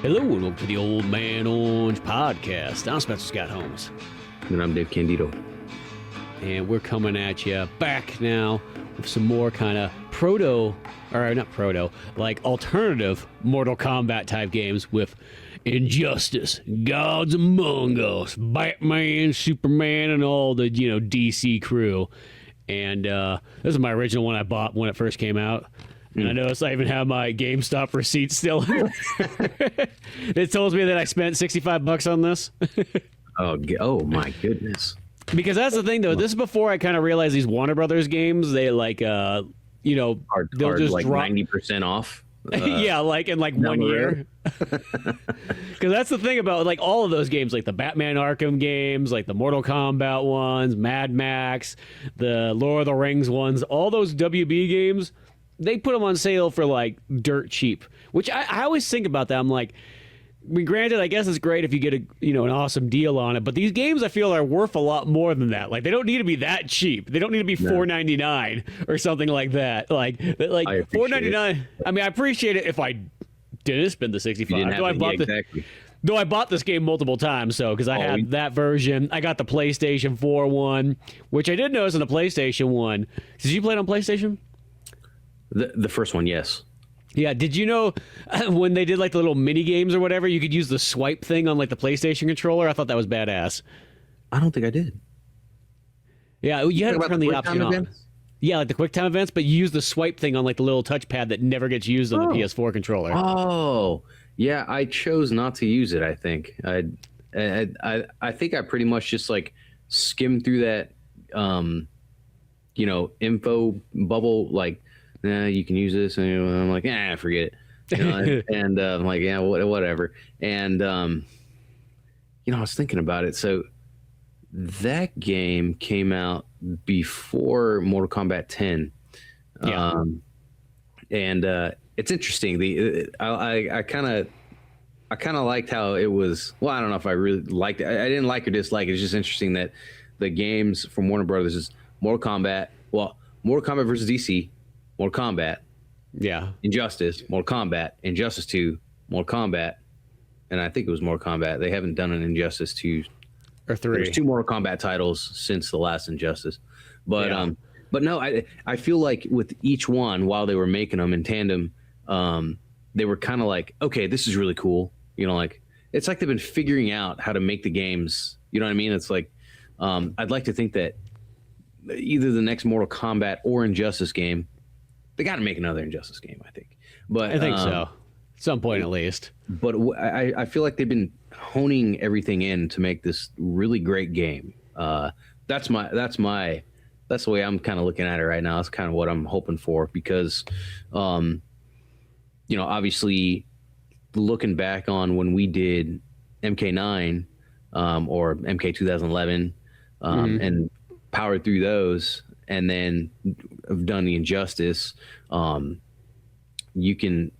Hello and welcome to the Old Man Orange podcast. I'm Spencer Scott Holmes. And I'm Dave Candido. And we're coming at you back now with some more kind of alternative Mortal Kombat type games with Injustice, Gods Among Us, Batman, Superman, and all the, DC crew. And this is my original one I bought when it first came out. And I noticed I even have my GameStop receipt still. It tells me that I spent $65 on this. Oh my goodness. Because that's the thing, though. This is before I kind of realized these Warner Brothers games, they are they'll just like drop 90% off. Yeah, like in like 1 year. Because that's the thing about like all of those games, like the Batman Arkham games, like the Mortal Kombat ones, Mad Max, the Lord of the Rings ones, all those WB games. They put them on sale for like dirt cheap, which I always think about that. I'm like, granted, I guess it's great if you get an awesome deal on it, but these games I feel are worth a lot more than that. Like they don't need to be that cheap. They don't need to be $4.99 or something like that. Like $4.99. I mean, I appreciate it if I didn't spend the $65. Though I bought this game multiple times, because I had that version. I got the PlayStation 4 one, which I did notice on the PlayStation one. Did you play it on PlayStation? The first one, yes. Yeah, did you know when they did like the little mini games or whatever, you could use the swipe thing on like the PlayStation controller? I thought that was badass. I don't think I did. Yeah, you had to turn the option on. Yeah, like the QuickTime events, but you use the swipe thing on like the little touchpad that never gets used on the PS4 controller. Oh, yeah, I chose not to use it. I think I think I pretty much just like skimmed through that, info bubble like. You can use this, and I'm like, forget it. And I'm like, yeah, whatever. And I was thinking about it. So that game came out before Mortal Kombat 10. Yeah. And it's interesting. I kind of liked how it was. Well, I don't know if I really liked it. I didn't like or dislike it. It's just interesting that the games from Warner Brothers is Mortal Kombat. Well, Mortal Kombat versus DC. Mortal Kombat, Injustice, Mortal Kombat, Injustice 2, Mortal Kombat, and I think it was Mortal Kombat. They haven't done an Injustice 2 or 3. There's 2 Mortal Kombat titles since the last Injustice, but no, I feel like with each one, while they were making them in tandem, they were kind of like, okay, this is really cool. Like it's like they've been figuring out how to make the games. You know what I mean? It's like I'd like to think that either the next Mortal Kombat or Injustice game. They got to make another Injustice game, I think. But I think so, some point at least. But I feel like they've been honing everything in to make this really great game. That's the way I'm kind of looking at it right now. That's kind of what I'm hoping for because, obviously, looking back on when we did MK9 or MK 2011 and powered through those. And then have done the Injustice. You can.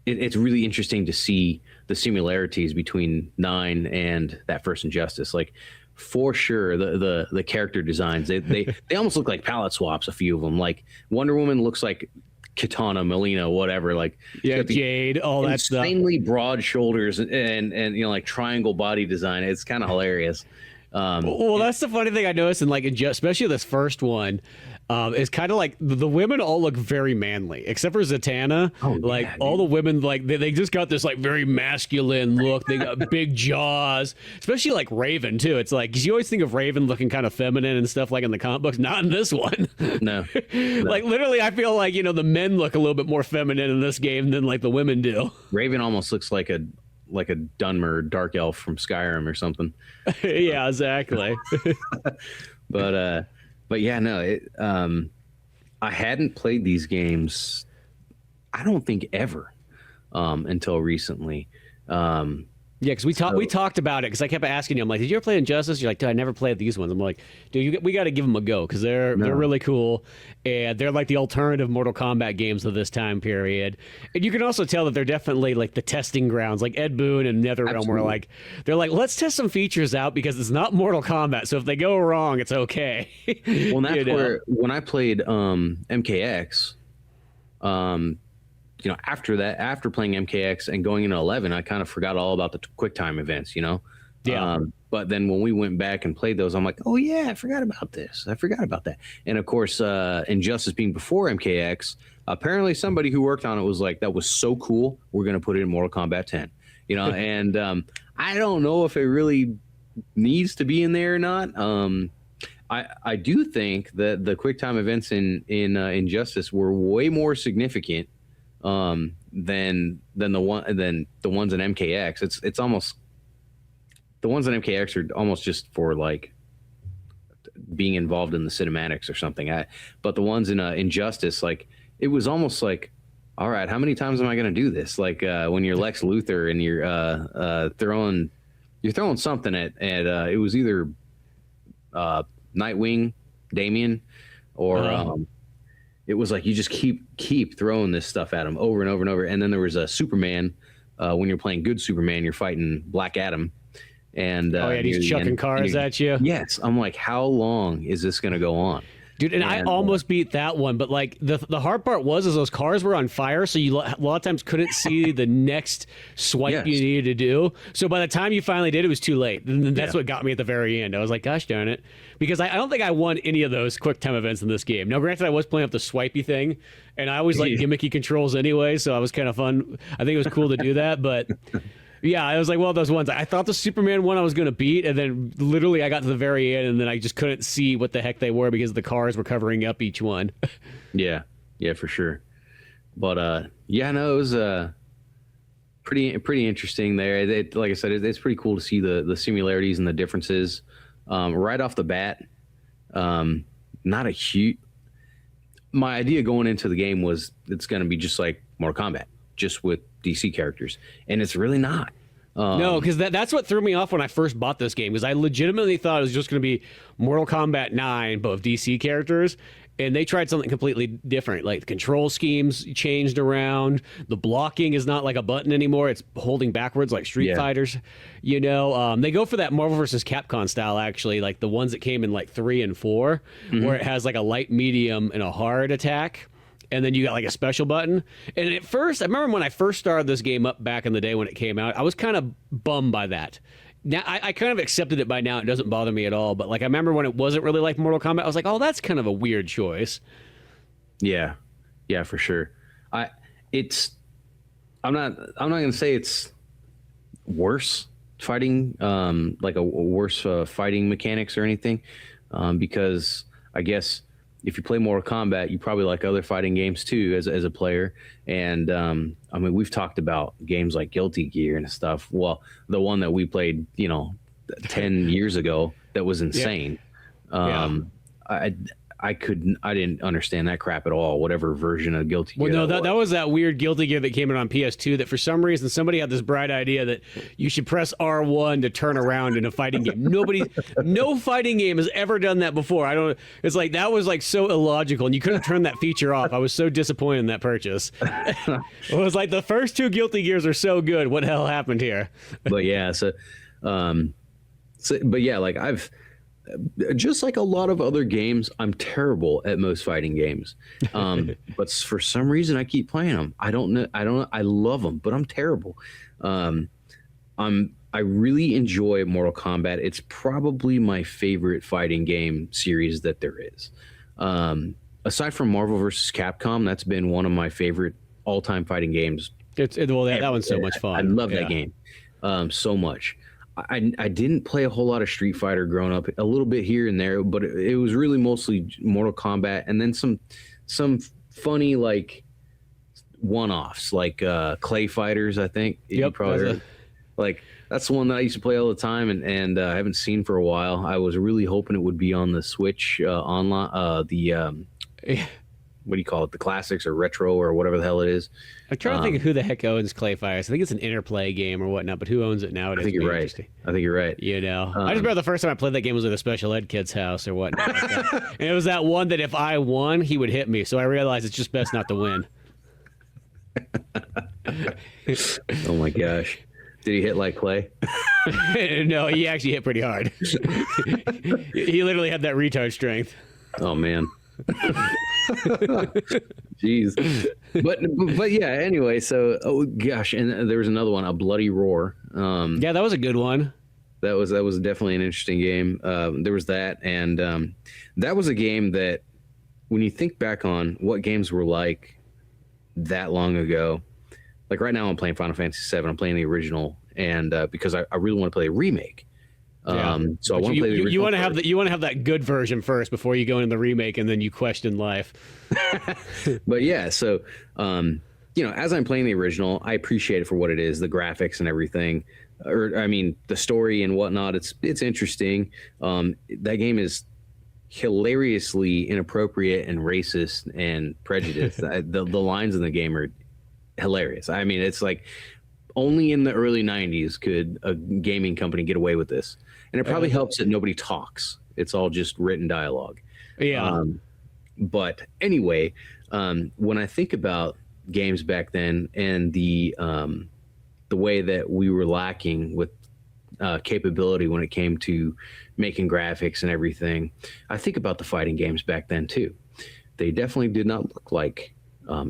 It's really interesting to see the similarities between 9 and that first Injustice. Like, for sure, the character designs they almost look like palette swaps. A few of them, like Wonder Woman, looks like Katana, Melina, whatever. Like Jade, all that stuff. Insanely broad shoulders and like triangle body design. It's kind of hilarious. That's the funny thing I noticed in like especially this first one, is kind of like the women all look very manly except for Zatanna. All the women like they just got this like very masculine look. They got big jaws, especially like Raven too. It's like because you always think of Raven looking kind of feminine and stuff like in the comic books. Not in this one. No. Like literally, I feel like the men look a little bit more feminine in this game than like the women do. Raven almost looks like a Dunmer dark elf from Skyrim or something. Yeah, exactly. but yeah, no, I hadn't played these games, I don't think ever, until recently. Yeah, because we talked about it because I kept asking you. I'm like, did you ever play Injustice? You're like, dude, I never played these ones. I'm like, dude, we got to give them a go because they're really cool and they're like the alternative Mortal Kombat games of this time period. And you can also tell that they're definitely like the testing grounds. Like Ed Boon and NetherRealm were like, they're like, let's test some features out because it's not Mortal Kombat. So if they go wrong, it's okay. Well, that's where when I played MKX, after that, after playing MKX and going into 11, I kind of forgot all about the quick time events, Yeah. But then when we went back and played those, I'm like, oh yeah, I forgot about this. I forgot about that. And of course, Injustice being before MKX, apparently somebody who worked on it was like, that was so cool. We're going to put it in Mortal Kombat 10, and I don't know if it really needs to be in there or not. I do think that the quick time events in Injustice were way more significant than the ones in MKX. It's almost, the ones in MKX are almost just for like being involved in the cinematics or something. But the ones in Injustice, like, it was almost like, all right, how many times am I going to do this? Like when you're Lex Luthor and you're throwing something at it was either Nightwing, Damian, or it was like you just keep throwing this stuff at him over and over and over. And then there was a Superman. When you're playing good Superman, you're fighting Black Adam. And he's chucking cars at you. Yes, I'm like, how long is this going to go on? Dude, and I almost beat that one, but like the hard part was those cars were on fire, so you a lot of times couldn't see the next swipe you needed to do. So by the time you finally did, it was too late. And that's what got me at the very end. I was like, gosh darn it. Because I don't think I won any of those quick time events in this game. Now, granted, I was playing up the swipey thing, and I always like gimmicky controls anyway, so I was kind of fun. I think it was cool to do that, but... Yeah, I was like, well, those ones. I thought the Superman one I was going to beat, and then literally I got to the very end, and then I just couldn't see what the heck they were because the cars were covering up each one. Yeah, for sure. But it was pretty interesting there. Like I said, it's pretty cool to see the similarities and the differences right off the bat. Not a huge. My idea going into the game was it's going to be just like Mortal Kombat, just with DC characters, and it's really not. No, because that's what threw me off when I first bought this game, because I legitimately thought it was just going to be Mortal Kombat 9 but with DC characters, and they tried something completely different. Like the control schemes changed around, the blocking is not like a button anymore, it's holding backwards like Street Fighters. They go for that Marvel vs. Capcom style, actually, like the ones that came in like 3 and 4, where it has like a light, medium, and a hard attack. And then you got like a special button. And at first, I remember when I first started this game up back in the day when it came out, I was kind of bummed by that. Now I kind of accepted it by now. It doesn't bother me at all. But like I remember when it wasn't really like Mortal Kombat, I was like, oh, that's kind of a weird choice. Yeah, for sure. I'm not going to say it's worse fighting, like a worse fighting mechanics or anything, because I guess if you play Mortal Kombat, you probably like other fighting games too as a player. And I mean, we've talked about games like Guilty Gear and stuff. Well, the one that we played, 10 years ago, that was insane. I didn't understand that crap at all, whatever version of Guilty Gear. Well, no, that was that weird Guilty Gear that came in on PS2 that for some reason somebody had this bright idea that you should press R1 to turn around in a fighting game. No fighting game has ever done that before. It's like, that was like so illogical, and you couldn't turn that feature off. I was so disappointed in that purchase. It was like the first 2 Guilty Gears are so good. What the hell happened here? But yeah, like just like a lot of other games, I'm terrible at most fighting games. But for some reason, I keep playing them. I don't know. I love them, but I'm terrible. I really enjoy Mortal Kombat. It's probably my favorite fighting game series that there is. Aside from Marvel vs. Capcom, that's been one of my favorite all-time fighting games. That one's so much fun. I love that game so much. I didn't play a whole lot of Street Fighter growing up, a little bit here and there, but it was really mostly Mortal Kombat, and then some funny like one-offs like Clay Fighters, I think. Yep, like that's the one that I used to play all the time, and I haven't seen for a while. I was really hoping it would be on the Switch online, what do you call it? The classics or retro or whatever the hell it is. I'm trying to think of who the heck owns Clay Fighters. I think it's an Interplay game or whatnot, but who owns it nowadays? I think you're right. I just remember the first time I played that game was at a special ed kid's house or whatnot. And it was that one that if I won, he would hit me. So I realized it's just best not to win. Oh my gosh. Did he hit like Clay? No, he actually hit pretty hard. He literally had that retard strength. Oh man. Jeez. But yeah. Anyway, so oh gosh, and there was another one, A Bloody Roar. Yeah, that was a good one. That was definitely an interesting game. There was that, and that was a game that, when you think back on what games were like that long ago, like right now I'm playing Final Fantasy VII. I'm playing the original, and because I really want to play a remake. So I want to play the original. You want to have that good version first before you go into the remake, and then you question life. But yeah, so as I'm playing the original, I appreciate it for what it is, the graphics and everything, or I mean, the story and whatnot. It's interesting. That game is hilariously inappropriate and racist and prejudiced. The lines in the game are hilarious. I mean, it's like only in the early 90s could a gaming company get away with this. And it probably helps that nobody talks. It's all just written dialogue. Yeah. But anyway, when I think about games back then and the way that we were lacking with capability when it came to making graphics and everything, I think about the fighting games back then too. They definitely did not look like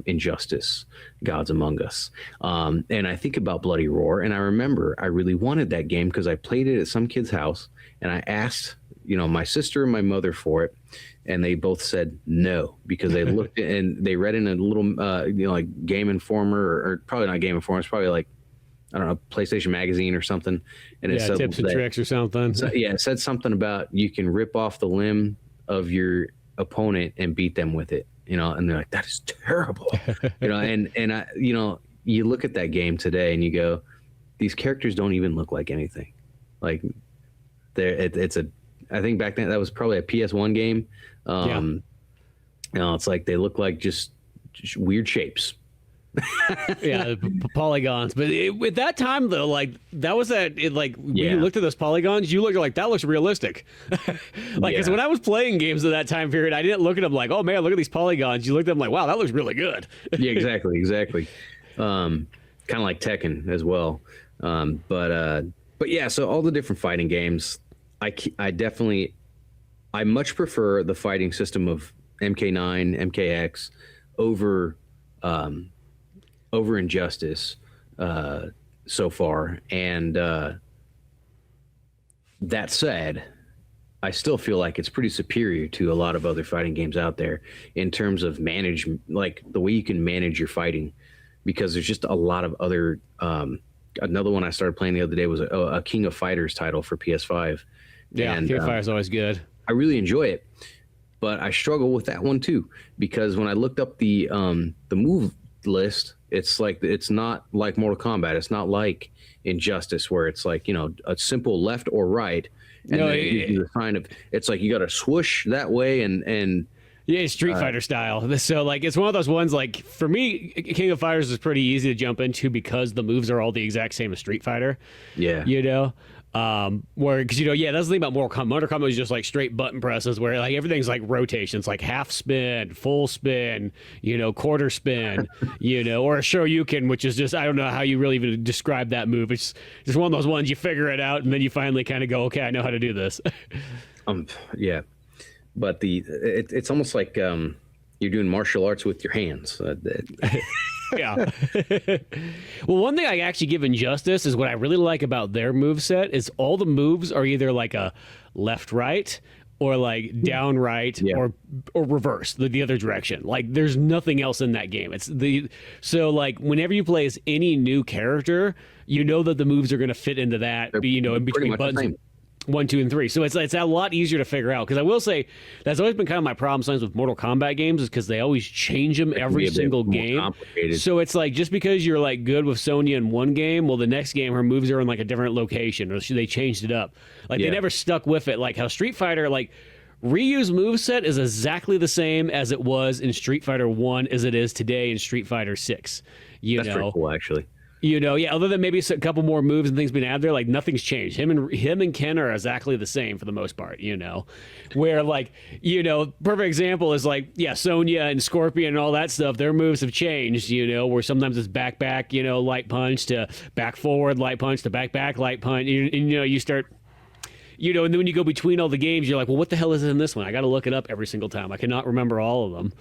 Injustice, Gods Among Us. And I think about Bloody Roar, and I remember I really wanted that game because I played it at some kid's house, and I asked, my sister and my mother for it, and they both said no because they looked at, and they read in a little, like Game Informer, or probably not Game Informer, it's probably like, I don't know, PlayStation Magazine or something, and it said tips and tricks or something. So, yeah, it said something about you can rip off the limb of your opponent and beat them with it. And they're like, that is terrible. And I, you look at that game today and you go, these characters don't even look like anything. Like I think back then that was probably a PS1 game. It's like they look like just weird shapes. Yeah, polygons. But at that time, though, like that was when you looked at those polygons, you looked like that looks realistic. Because when I was playing games of that time period, I didn't look at them like, oh man, look at these polygons. You looked at them like, wow, that looks really good. Yeah, exactly. Kind of like Tekken as well. But yeah, so all the different fighting games, I much prefer the fighting system of MK9, MKX over Injustice so far. And that said, I still feel like it's pretty superior to a lot of other fighting games out there in terms of like the way you can manage your fighting, because there's just a lot of other another one I started playing the other day was a King of Fighters title for PS5. Yeah, King of Fighters is always good. I really enjoy it, but I struggle with that one too, because when I looked up the move list, it's not like Mortal Kombat. It's not like Injustice where it's like, a simple left or right. And it's like you got to swoosh that way and yeah, Street Fighter style. So like it's one of those ones, like for me, King of Fighters is pretty easy to jump into because the moves are all the exact same as Street Fighter. Yeah. Where because that's the thing about Mortal Kombat. Mortal Kombat is just like straight button presses where like everything's like rotations, like half spin, full spin, quarter spin, or a Shoryuken, which is just, I don't know how you really even describe that move. It's just one of those ones you figure it out and then you finally kind of go, okay, I know how to do this. Yeah, but it's almost like you're doing martial arts with your hands. Yeah. Well, one thing I actually give Injustice is what I really like about their moveset is all the moves are either like a left right or like down right or reverse the other direction. Like there's nothing else in that game. So like whenever you play as any new character, that the moves are going to fit into that. In between buttons. 1, 2, and 3. So it's a lot easier to figure out, because I will say that's always been kind of my problem sometimes with Mortal Kombat games is because they always change them every single game. So it's like just because you're like good with Sonya in one game, well, the next game her moves are in like a different location, or they changed it up. Like they never stuck with it. Like how Street Fighter, like Ryu's moveset is exactly the same as it was in Street Fighter 1 as it is today in Street Fighter 6. That's pretty cool, actually. Other than maybe a couple more moves and things being added there, like nothing's changed. Him and Ken are exactly the same for the most part, where like, perfect example is like, Sonya and Scorpion and all that stuff, their moves have changed, where sometimes it's back, light punch to back forward, light punch to back, light punch. And you start, and then when you go between all the games, you're like, well, what the hell is in this one? I got to look it up every single time. I cannot remember all of them.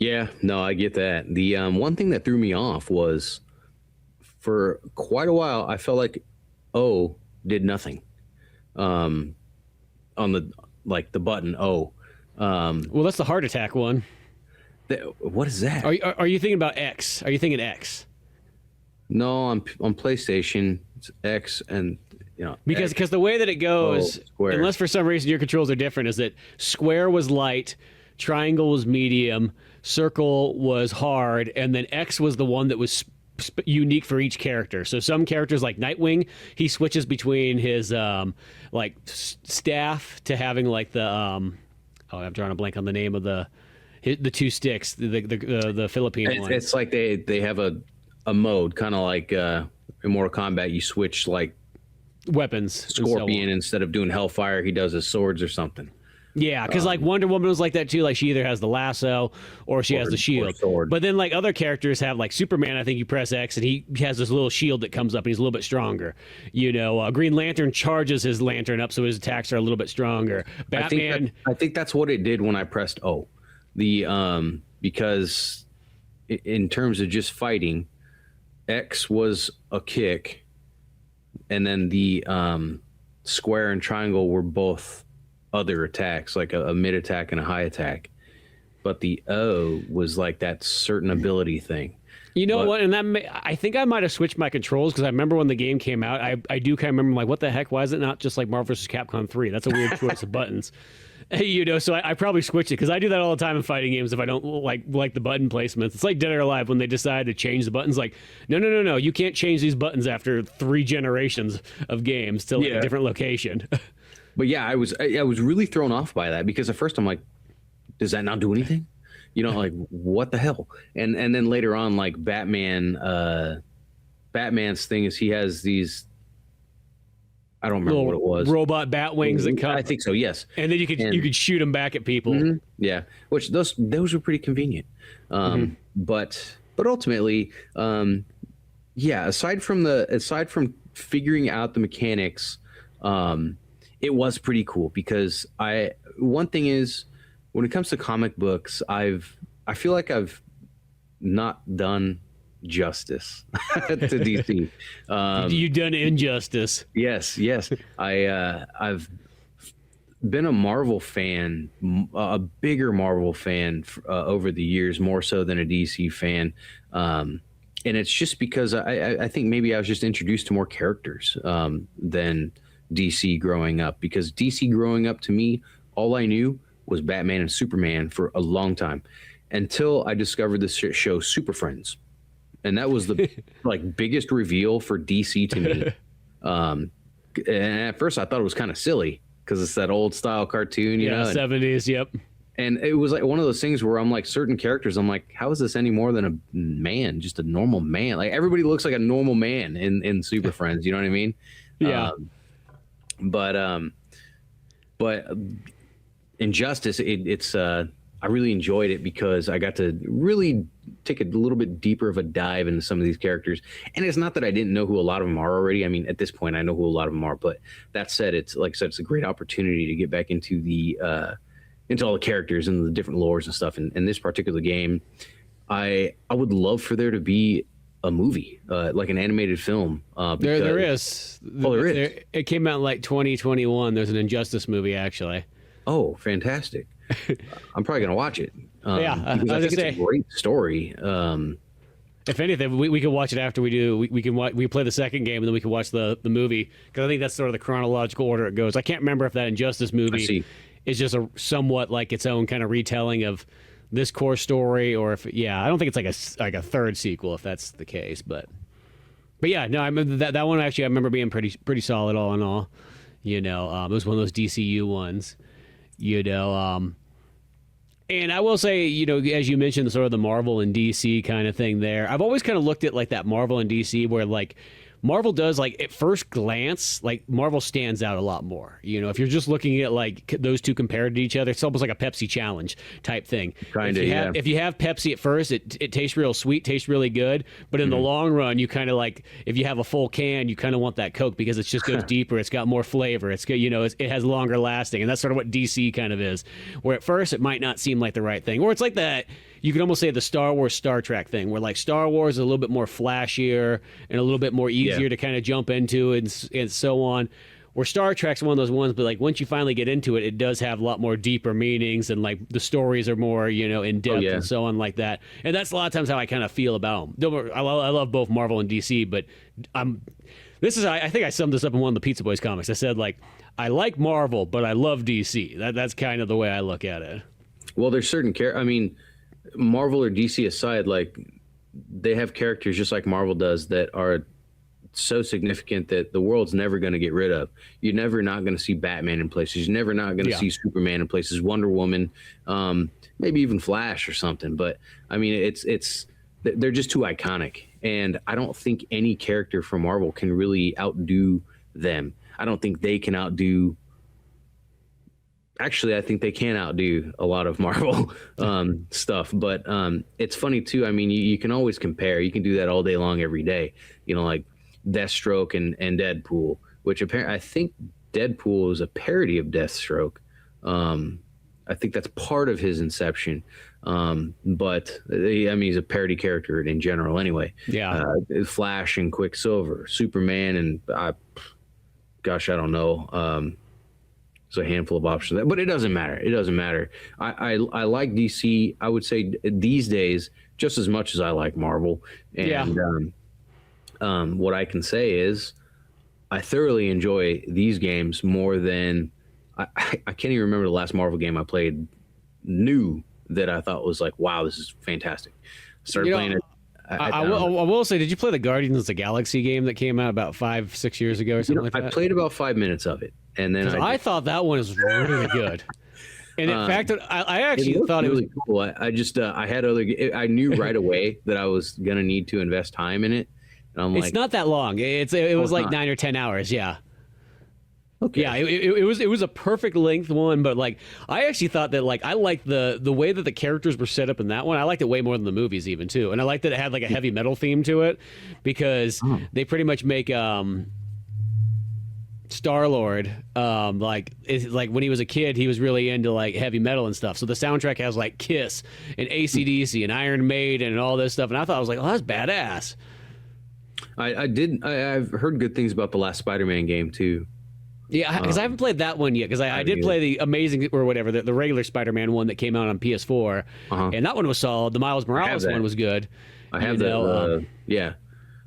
Yeah, no, I get that. The one thing that threw me off was for quite a while I felt like O did nothing on the like the button O. Well, that's the heart attack one. What is that? Are you thinking about X? Are you thinking X? No, on PlayStation it's X and Because X, the way that it goes, square. unless for some reason your controls are different, is that square was light, triangle was medium, circle was hard, and then X was the one that was unique for each character. So some characters like Nightwing, he switches between his staff to having like the I'm drawing a blank on the name of the two sticks, the Philippine one. It's like they have a mode kind of like in Mortal Kombat you switch like weapons. Scorpion instead of doing Hellfire he does his swords or something. Yeah, because like Wonder Woman was like that too. Like she either has the lasso or she has the shield. But then like other characters have like Superman. I think you press X and he has this little shield that comes up and he's a little bit stronger. Green Lantern charges his lantern up so his attacks are a little bit stronger. Batman. I think that's what it did when I pressed O. Because in terms of just fighting, X was a kick, and then the square and triangle were both other attacks, like a mid attack and a high attack, but the O was like that certain ability thing. What? And I think I might have switched my controls because I remember when the game came out, I do kind of remember like, what the heck? Why is it not just like Marvel vs. Capcom 3? That's a weird choice of buttons. So I probably switched it because I do that all the time in fighting games if I don't like the button placements. It's like Dead or Alive when they decide to change the buttons. Like, no, you can't change these buttons after 3 generations of games to a different location. But yeah, I was really thrown off by that because at first I'm like, does that not do anything? Like what the hell? And then later on, like Batman's thing is he has these, I don't remember what it was, robot bat wings that come. I think so, yes. And then you could shoot them back at people. Mm-hmm, yeah, which those were pretty convenient. But ultimately, aside from figuring out the mechanics, it was pretty cool because one thing is when it comes to comic books, I feel like I've not done justice to DC. You've done injustice. Yes. I've been a Marvel fan, a bigger Marvel fan over the years, more so than a DC fan. And it's just because I think maybe I was just introduced to more characters than DC growing up, because DC growing up to me, all I knew was Batman and Superman for a long time until I discovered this show Super Friends, and that was the biggest reveal for DC to me. And at first I thought it was kind of silly because it's that old style cartoon, you know, 70s. Yep. And it was like one of those things where I'm like, certain characters, I'm like, how is this any more than a man, just a normal man? Like everybody looks like a normal man in Super Friends. You know what I mean? Yeah. But Injustice, it's I really enjoyed it because I got to really take a little bit deeper of a dive into some of these characters. And it's not that I didn't know who a lot of them are already. I mean, at this point, I know who a lot of them are. But that said, it's like I said, it's a great opportunity to get back into into all the characters and the different lores and stuff. And in this particular game, I would love for there to be a movie, like an animated film. There is. Oh, there is. It came out in like 2021. There's an Injustice movie, actually. Oh, fantastic. I'm probably going to watch it. I think it's a great story. If anything, we can watch it after we do. We play the second game and then we can watch the movie, because I think that's sort of the chronological order it goes. I can't remember if that Injustice movie is just a somewhat like its own kind of retelling of this core story, or if I don't think it's like a third sequel if that's the case. But yeah, no, I remember that one actually. I remember being pretty solid all in all. It was one of those DCU ones. And I will say, as you mentioned, sort of the Marvel and DC kind of thing there, I've always kind of looked at like that Marvel and DC where like Marvel does, like at first glance, like Marvel stands out a lot more. If you're just looking at like those two compared to each other, it's almost like a Pepsi challenge type thing. Kind of, yeah. If you have Pepsi at first, it tastes real sweet, tastes really good. But in the long run, you kind of like, if you have a full can, you kind of want that Coke because it just goes deeper. It's got more flavor. It's good, it has longer lasting. And that's sort of what DC kind of is. Where at first it might not seem like the right thing. Or it's like that you could almost say the Star Wars, Star Trek thing, where like Star Wars is a little bit more flashier and a little bit more easier to kind of jump into and so on. Where Star Trek's one of those ones, but like once you finally get into it, it does have a lot more deeper meanings, and like the stories are more, in depth and so on like that. And that's a lot of times how I kind of feel about them. I love both Marvel and DC, but I think I summed this up in one of the Pizza Boys comics. I said like I like Marvel, but I love DC. That's kind of the way I look at it. Well, there's certain Marvel or DC aside, like they have characters just like Marvel does that are so significant that the world's never going to get rid of. You're never not going to see Batman in places. You're never not going to see Superman in places. Wonder Woman, maybe even Flash or something. But I mean, they're just too iconic, and I don't think any character from Marvel can really outdo them. I don't think they can outdo. Actually, I think they can outdo a lot of Marvel stuff. But it's funny too. I mean, you can always compare. You can do that all day long, every day. Like Deathstroke and Deadpool, which apparently I think Deadpool is a parody of Deathstroke. I think that's part of his inception. But he's a parody character in general anyway. Yeah. Flash and Quicksilver, Superman, and I don't know. There's a handful of options, but it doesn't matter. It doesn't matter. I like DC, I would say these days, just as much as I like Marvel. And what I can say is I thoroughly enjoy these games more than I can't even remember the last Marvel game I played new that I thought was like, wow, this is fantastic. Started playing it. I will say, did you play the Guardians of the Galaxy game that came out about 5-6 years ago or something like that? I played about 5 minutes of it, and then I thought that one was really good. And in fact, I actually thought really it was cool. I just I had I knew right away that I was gonna need to invest time in it. And I'm it's not that long. It was like 9 or 10 hours. Yeah. Okay. Yeah, it was a perfect length one, but like I actually thought that like I liked the way that the characters were set up in that one. I liked it way more than the movies even too, and I liked that it had like a heavy metal theme to it because they pretty much make Star-Lord like when he was a kid he was really into like heavy metal and stuff. So the soundtrack has like Kiss and AC/DC and Iron Maiden and all this stuff, and I thought I was like, oh, that's badass. I've heard good things about the last Spider-Man game too. Yeah, because I haven't played that one yet. Because I did play the Amazing or whatever the regular Spider-Man one that came out on PS4, and that one was solid. The Miles Morales one was good. I have that. Yeah.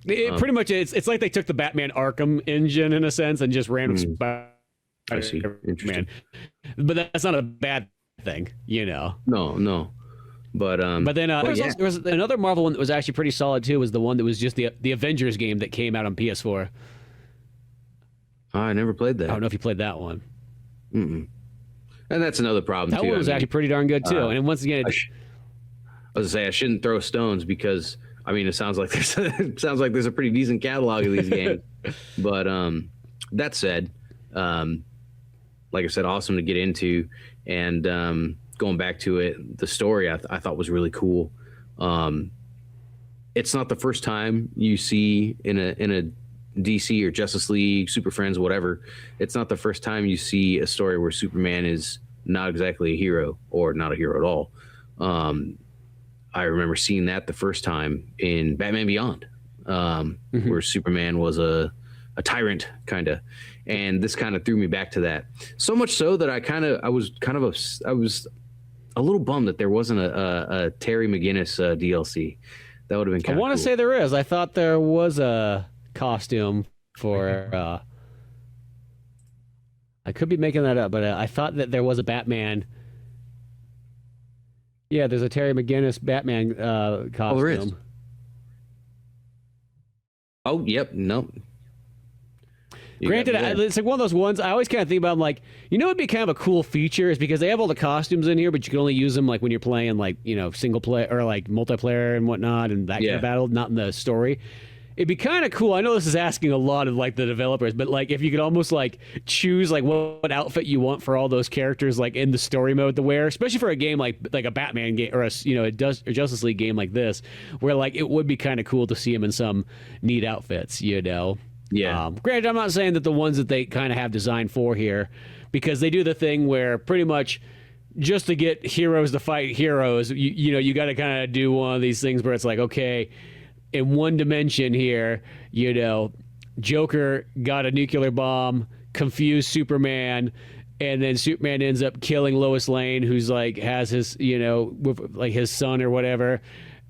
It pretty much it's like they took the Batman Arkham engine in a sense and just ran with Spider-Man. I see. Interesting. But that's not a bad thing, No. But then there was another Marvel one that was actually pretty solid too. Was the one that was just the Avengers game that came out on PS4. I never played that. I don't know if you played that one. And that's another problem that too. That one was actually pretty darn good too. And once again, I was gonna say I shouldn't throw stones because it sounds like there's a pretty decent catalog of these games. But that said, like I said, awesome to get into, and going back to it, the story I thought was really cool. It's not the first time you see in a DC or Justice League, Super Friends, whatever. It's not the first time you see a story where Superman is not exactly a hero or not a hero at all. I remember seeing that the first time in Batman Beyond, where Superman was a tyrant kind of, and this kind of threw me back to that. So much so that I was a little bummed that there wasn't a Terry McGinnis DLC. That would have been kind of cool. I want to say there is. I thought there was a costume for I could be making that up, but I thought that there was a Batman. Yeah, there's a Terry McGinnis Batman costume. Oh, there is. Oh, yep. No. Granted, it's like one of those ones I always kind of think about. I'm like, it'd be kind of a cool feature is because they have all the costumes in here, but you can only use them like when you're playing like single player or like multiplayer and whatnot, and that kind of battle, not in the story. It'd be kind of cool. I know this is asking a lot of like the developers, but like if you could almost like choose like what outfit you want for all those characters like in the story mode to wear, especially for a game like a Batman game or a Justice League game like this, where like it would be kind of cool to see them in some neat outfits, Yeah. Granted, I'm not saying that the ones that they kind of have designed for here, because they do the thing where pretty much just to get heroes to fight heroes, you got to kind of do one of these things where it's like, okay, in one dimension here, Joker got a nuclear bomb, confused Superman, and then Superman ends up killing Lois Lane, who's like has his, with like his son or whatever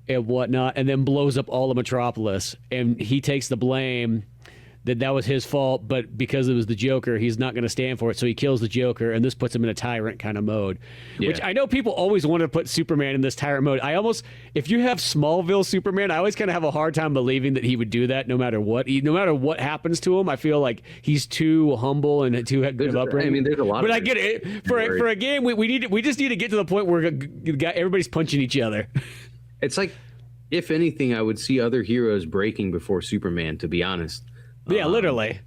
and whatnot, and then blows up all of Metropolis, and he takes the blame that was his fault, but because it was the Joker, he's not going to stand for it, so he kills the Joker, and this puts him in a tyrant kind of mode, which I know people always want to put Superman in this tyrant mode. If you have Smallville Superman, I always kind of have a hard time believing that he would do that no matter what. No matter what happens to him, I feel like he's too humble and too good upbringing. I mean, there's a lot but I get it. For a game, we just need to get to the point where everybody's punching each other. It's like, if anything, I would see other heroes breaking before Superman, to be honest. Yeah, literally.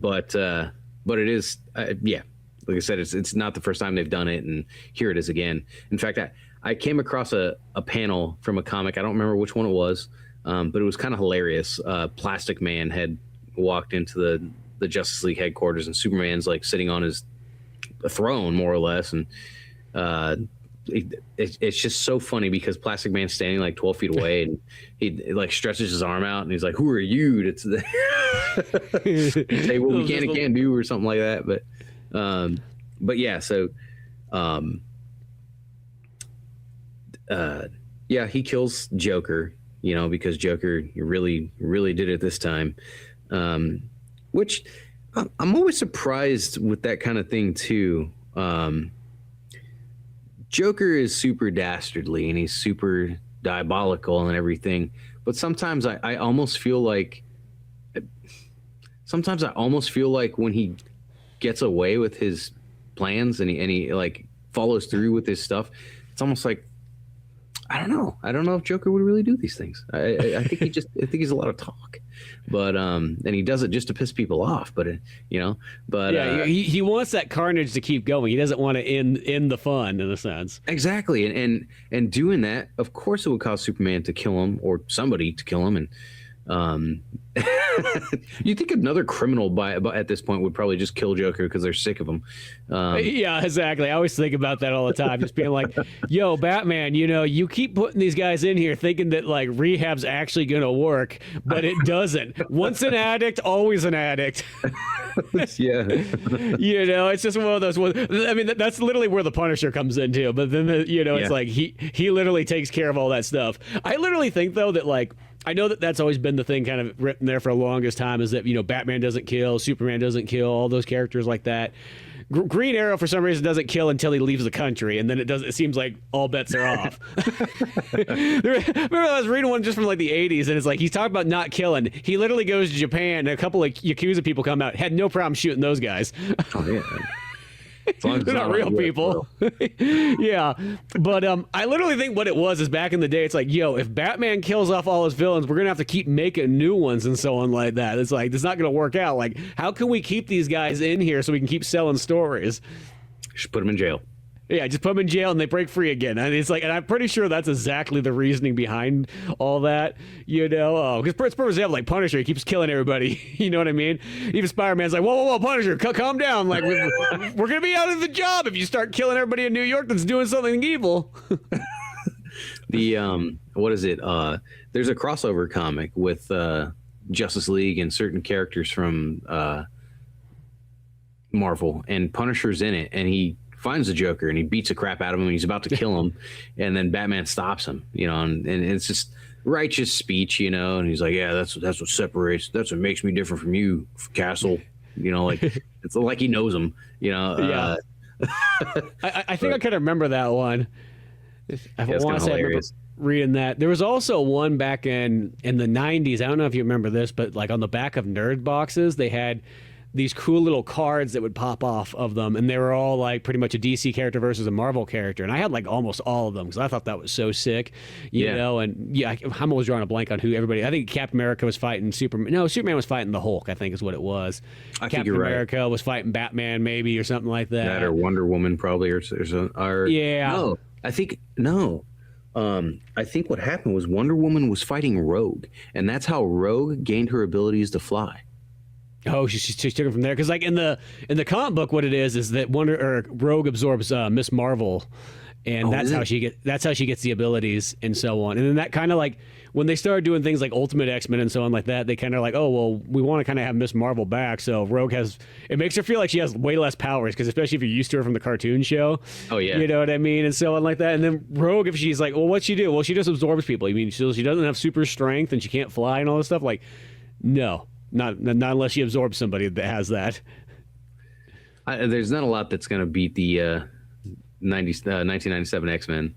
But it is, like I said, it's not the first time they've done it, and here it is again. In fact, I came across a panel from a comic. I don't remember which one it was, but it was kind of hilarious. Plastic Man had walked into the Justice League headquarters, and Superman's like sitting on his throne, more or less, and it's just so funny because Plastic Man's standing like 12 feet away, and he like stretches his arm out, and he's like, "Who are you?" To say, "Well, we can't do," or something like that. But yeah, so he kills Joker, because Joker really did it this time, which I'm always surprised with that kind of thing too. Joker is super dastardly and he's super diabolical and everything, but sometimes I almost feel like when he gets away with his plans and he like follows through with his stuff, it's almost like I don't know if Joker would really do these things. I think he's a lot of talk, but and he does it just to piss people off. But he wants that carnage to keep going. He doesn't want to end the fun in a sense. Exactly, and doing that, of course, it would cause Superman to kill him or somebody to kill him, and you think another criminal at this point would probably just kill Joker because they're sick of him. Yeah, exactly. I always think about that all the time, just being like, yo, Batman, you keep putting these guys in here thinking that like rehab's actually going to work, but it doesn't. Once an addict, always an addict. Yeah. It's just one of those ones. I mean, that's literally where the Punisher comes in too. But then, it's like he literally takes care of all that stuff. I literally think, though, that like, I know that that's always been the thing kind of written there for the longest time, is that, Batman doesn't kill, Superman doesn't kill, all those characters like that. Green Arrow, for some reason, doesn't kill until he leaves the country, and then it seems like all bets are off. Remember, I was reading one just from like the 80s, and it's like he's talking about not killing. He literally goes to Japan, and a couple of Yakuza people come out, had no problem shooting those guys. Oh, yeah. They're not real people. Yeah. But I literally think what it was is back in the day, it's like, yo, if Batman kills off all his villains, we're going to have to keep making new ones and so on like that. It's like, it's not going to work out. Like, how can we keep these guys in here so we can keep selling stories? Just put them in jail. Yeah, just put them in jail and they break free again. And it's like, and I'm pretty sure that's exactly the reasoning behind all that, because purpose they have like Punisher, he keeps killing everybody. You know what I mean? Even Spider-Man's like, whoa, Punisher, calm down. Like, we're gonna be out of the job if you start killing everybody in New York that's doing something evil. What is it? There's a crossover comic with Justice League and certain characters from Marvel, and Punisher's in it, and he finds the Joker and he beats the crap out of him and he's about to kill him, and then Batman stops him, and it's just righteous speech, and he's like, yeah, that's what makes me different from you, Castle, like it's like he knows him, Yeah. I think I kind of remember that one. I want to say I remember reading that. There was also one back in the 90s. I don't know if you remember this, but like on the back of nerd boxes, they had these cool little cards that would pop off of them, and they were all like pretty much a DC character versus a Marvel character, and I had like almost all of them because I thought that was so sick, I'm always drawing a blank on who everybody. I think Captain America was fighting Superman. No, Superman was fighting the Hulk, I think is what it was. Captain America was fighting Batman, maybe, or something like that. That or Wonder Woman, probably, or yeah. No, I think what happened was Wonder Woman was fighting Rogue, and that's how Rogue gained her abilities to fly. Oh, she took it from there because, like in the comic book, what it is that Rogue absorbs Miss Marvel, and that's how she gets the abilities and so on. And then that kind of like when they started doing things like Ultimate X-Men and so on like that, they kind of like, oh well, we want to kind of have Miss Marvel back. So Rogue it makes her feel like she has way less powers because especially if you're used to her from the cartoon show. Oh yeah, you know what I mean, and so on like that. And then Rogue, if she's like, well, what'd she do? Well, she just absorbs people. I mean, she doesn't have super strength and she can't fly and all this stuff. Like, no. Not unless she absorbs somebody that has that. There's not a lot that's going to beat the 1997 X-Men.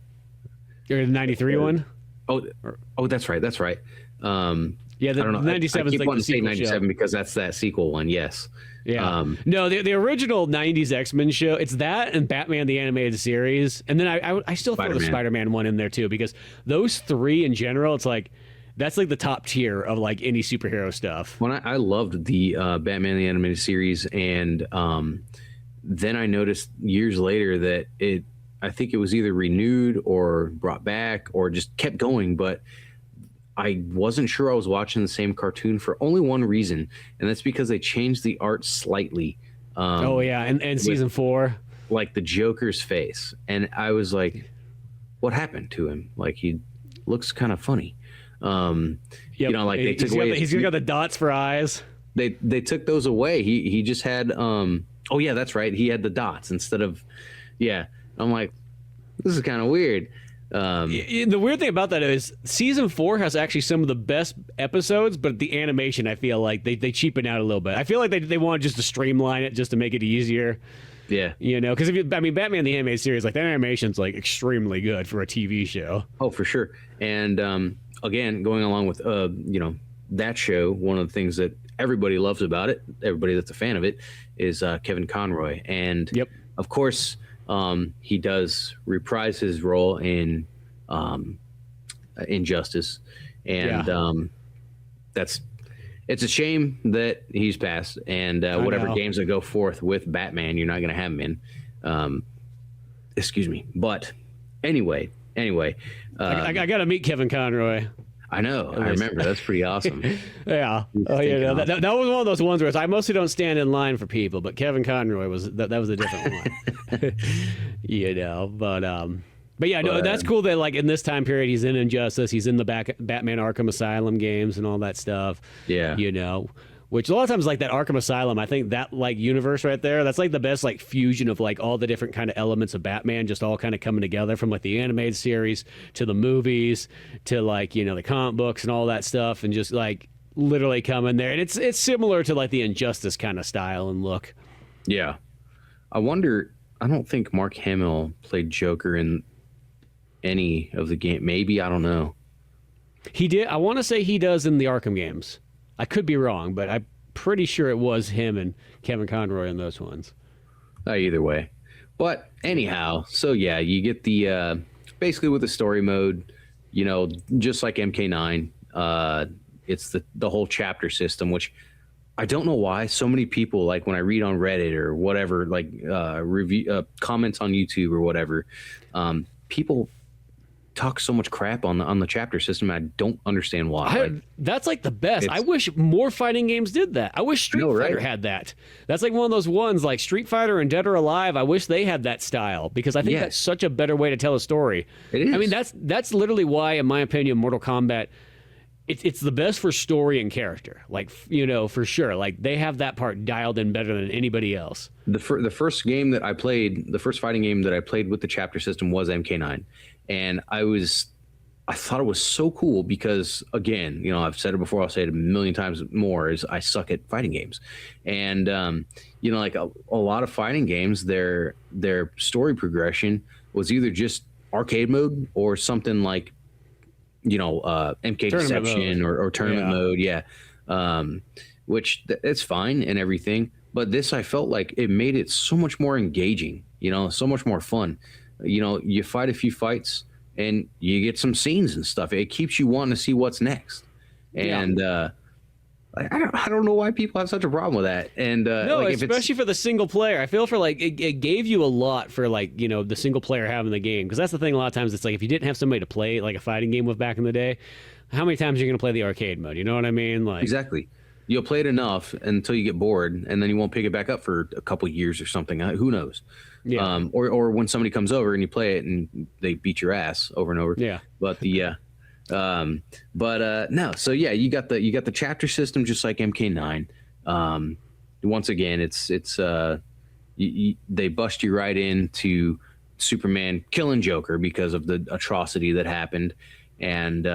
Or the 93 one? Oh, that's right. That's right. Yeah, the 97 is like the sequel 97 show. because that's that sequel one. Yes. Yeah. No, the original 90s X-Men show, it's that and Batman the Animated Series. And then I still throw the Spider-Man one in there too because those three in general, it's like that's like the top tier of like any superhero stuff. When I loved the Batman the Animated Series, and then I noticed years later that I think it was either renewed or brought back or just kept going, but I wasn't sure I was watching the same cartoon for only one reason, and that's because they changed the art slightly. And season 4, like the Joker's face, and I was like, "What happened to him? Like he looks kind of funny." You know, like they took away. He's got the dots for eyes. They took those away. He just had. Oh yeah, that's right. He had the dots instead of. Yeah, I'm like, this is kind of weird. The weird thing about that is season 4 has actually some of the best episodes, but the animation I feel like they cheapen out a little bit. I feel like they want just to streamline it just to make it easier. Yeah, you know, because Batman the Animated Series, like that animation's like extremely good for a TV show. Oh, for sure. And again, going along with that show, one of the things that everybody loves about it, everybody that's a fan of it, is Kevin Conroy, and of course. He does reprise his role in Injustice, and it's a shame that he's passed. And whatever games that go forth with Batman, you're not going to have him in. Excuse me, but anyway, I got to meet Kevin Conroy. I know. I remember. That's pretty awesome. Yeah. Oh, yeah. That was one of those ones where I mostly don't stand in line for people, but Kevin Conroy was that was a different one. You know, but yeah, no, that's cool that like in this time period he's in Injustice, he's in the Batman Arkham Asylum games and all that stuff. Yeah. You know, which a lot of times like that Arkham Asylum, I think that like universe right there, that's like the best like fusion of like all the different kind of elements of Batman just all kind of coming together from like the animated series to the movies to like, you know, the comic books and all that stuff and just like literally coming there. And it's similar to like the Injustice kind of style and look. Yeah. I don't think Mark Hamill played Joker in any of the game. Maybe, I don't know. He did. I want to say he does in the Arkham games. I could be wrong, but I'm pretty sure it was him and Kevin Conroy in those ones. Either way. But anyhow, so yeah, you get the basically with the story mode, you know, just like MK9, it's the whole chapter system, which I don't know why so many people, like when I read on Reddit or whatever, like review comments on YouTube or whatever, people talk so much crap on the chapter system. I don't understand why. That's like the best. I wish more fighting games did that. I wish Street Fighter had that. That's like one of those ones like Street Fighter and Dead or Alive. I wish they had that style because I think that's such a better way to tell a story. It is. I mean, that's literally why, in my opinion, Mortal Kombat, it's the best for story and character. Like, you know, for sure. Like they have that part dialed in better than anybody else. The first game that I played, the first fighting game that I played with the chapter system was MK9. And I thought it was so cool because, again, you know, I've said it before, I'll say it a million times more, is I suck at fighting games. And, you know, like a lot of fighting games, their story progression was either just arcade mode or something like, you know, MK Deception or tournament mode. Yeah. Which it's fine and everything. But this, I felt like it made it so much more engaging, you know, so much more fun. You know, you fight a few fights and you get some scenes and stuff. It keeps you wanting to see what's next. And I don't know why people have such a problem with that. And no, like especially for the single player. I feel for like it gave you a lot for like, you know, the single player having the game. Because that's the thing a lot of times. It's like if you didn't have somebody to play like a fighting game with back in the day, how many times are you going to play the arcade mode? You know what I mean? Like exactly. You'll play it enough until you get bored, and then you won't pick it back up for a couple years or something. Who knows? Yeah. Or when somebody comes over and you play it and they beat your ass over and over. Yeah. But no. So yeah, you got the chapter system just like MK9. Once again, it's they bust you right into Superman killing Joker because of the atrocity that happened, and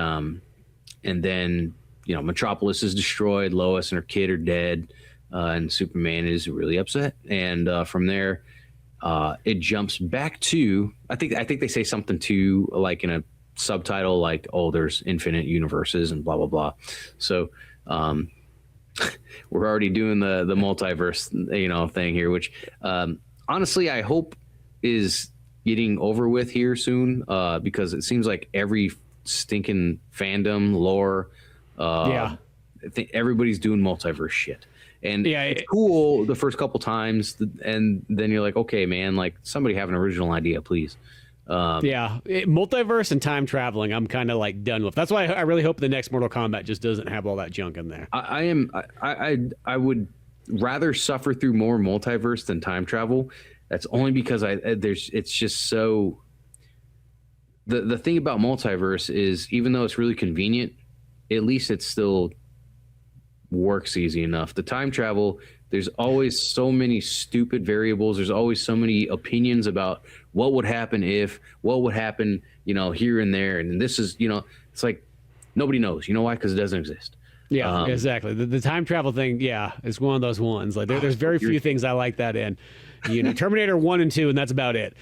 then Metropolis is destroyed, Lois and her kid are dead, and Superman is really upset, and from there it jumps back to I think they say something to like in a subtitle like, oh, there's infinite universes and blah blah blah. So we're already doing the multiverse thing here, which honestly I hope is getting over with here soon, because it seems like every stinking fandom lore, I think everybody's doing multiverse shit, and it's cool the first couple times, and then you're like, okay man, like somebody have an original idea, please. Multiverse and time traveling I'm kind of like done with. That's why I really hope the next Mortal Kombat just doesn't have all that junk in there. I would rather suffer through more multiverse than time travel. That's only because it's just so the thing about multiverse is, even though it's really convenient, at least it still works easy enough. The time travel, there's always so many stupid variables. There's always so many opinions about what would happen if, what would happen, here and there. And this is, it's like nobody knows. You know why? Because it doesn't exist. Yeah, exactly. The time travel thing, is one of those ones. Like there's very few things I like that in. Terminator 1 and 2, and that's about it.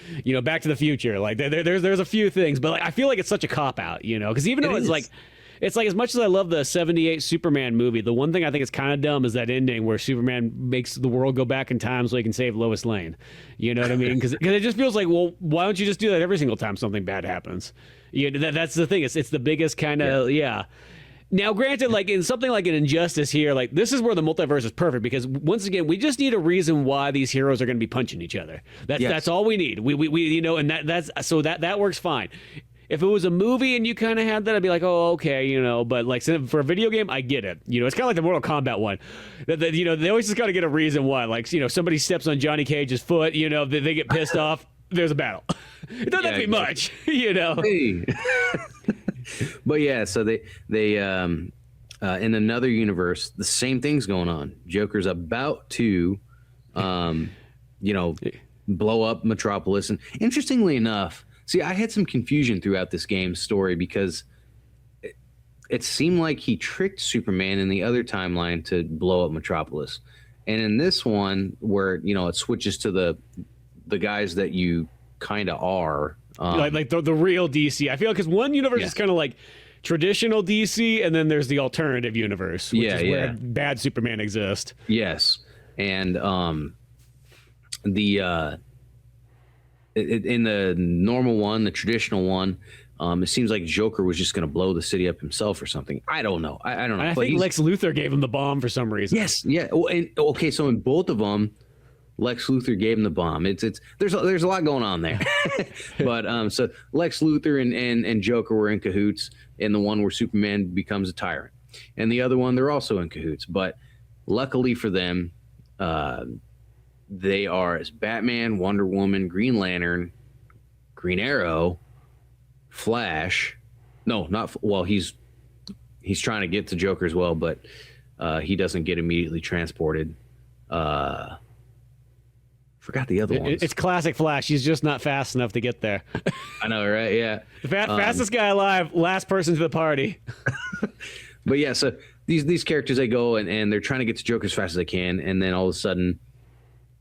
Back to the Future. Like there's a few things, but like, I feel like it's such a cop out. Because even though it's like as much as I love the '78 Superman movie, the one thing I think is kind of dumb is that ending where Superman makes the world go back in time so he can save Lois Lane. You know what I mean? Because it just feels like, well, why don't you just do that every single time something bad happens? That's the thing. It's the biggest kind of Now, granted, like in something like an Injustice here, like this is where the multiverse is perfect, because once again, we just need a reason why these heroes are going to be punching each other. That's all we need. We and that's so that works fine. If it was a movie and you kind of had that, I'd be like, oh, okay, But like for a video game, I get it. It's kind of like the Mortal Kombat one. They always just got to get a reason why. Like, somebody steps on Johnny Cage's foot. They get pissed off. There's a battle. It doesn't have to be much. Hey. But yeah, so they in another universe, the same thing's going on. Joker's about to, blow up Metropolis, and interestingly enough. See, I had some confusion throughout this game's story because it seemed like he tricked Superman in the other timeline to blow up Metropolis. And in this one, where, it switches to the guys that you kind of are. Like the real DC. I feel like because one universe is kind of like traditional DC, and then there's the alternative universe, which is where bad Superman exists. Yes. And in the normal one, the traditional one, it seems like Joker was just going to blow the city up himself or something. I don't know. I don't know. I think Lex Luthor gave him the bomb for some reason. Yes, yeah. Okay, so in both of them, Lex Luthor gave him the bomb. There's a lot going on there. But so Lex Luthor and Joker were in cahoots in the one where Superman becomes a tyrant, and the other one they're also in cahoots. But luckily for them, they are as Batman, Wonder Woman, Green Lantern, Green Arrow, Flash. No, not well. He's trying to get to Joker as well, but he doesn't get immediately transported. Forgot the other ones. It's classic Flash. He's just not fast enough to get there. I know, right? Yeah. The fastest guy alive, last person to the party. But yeah, so these characters, they go and they're trying to get to Joker as fast as they can, and then all of a sudden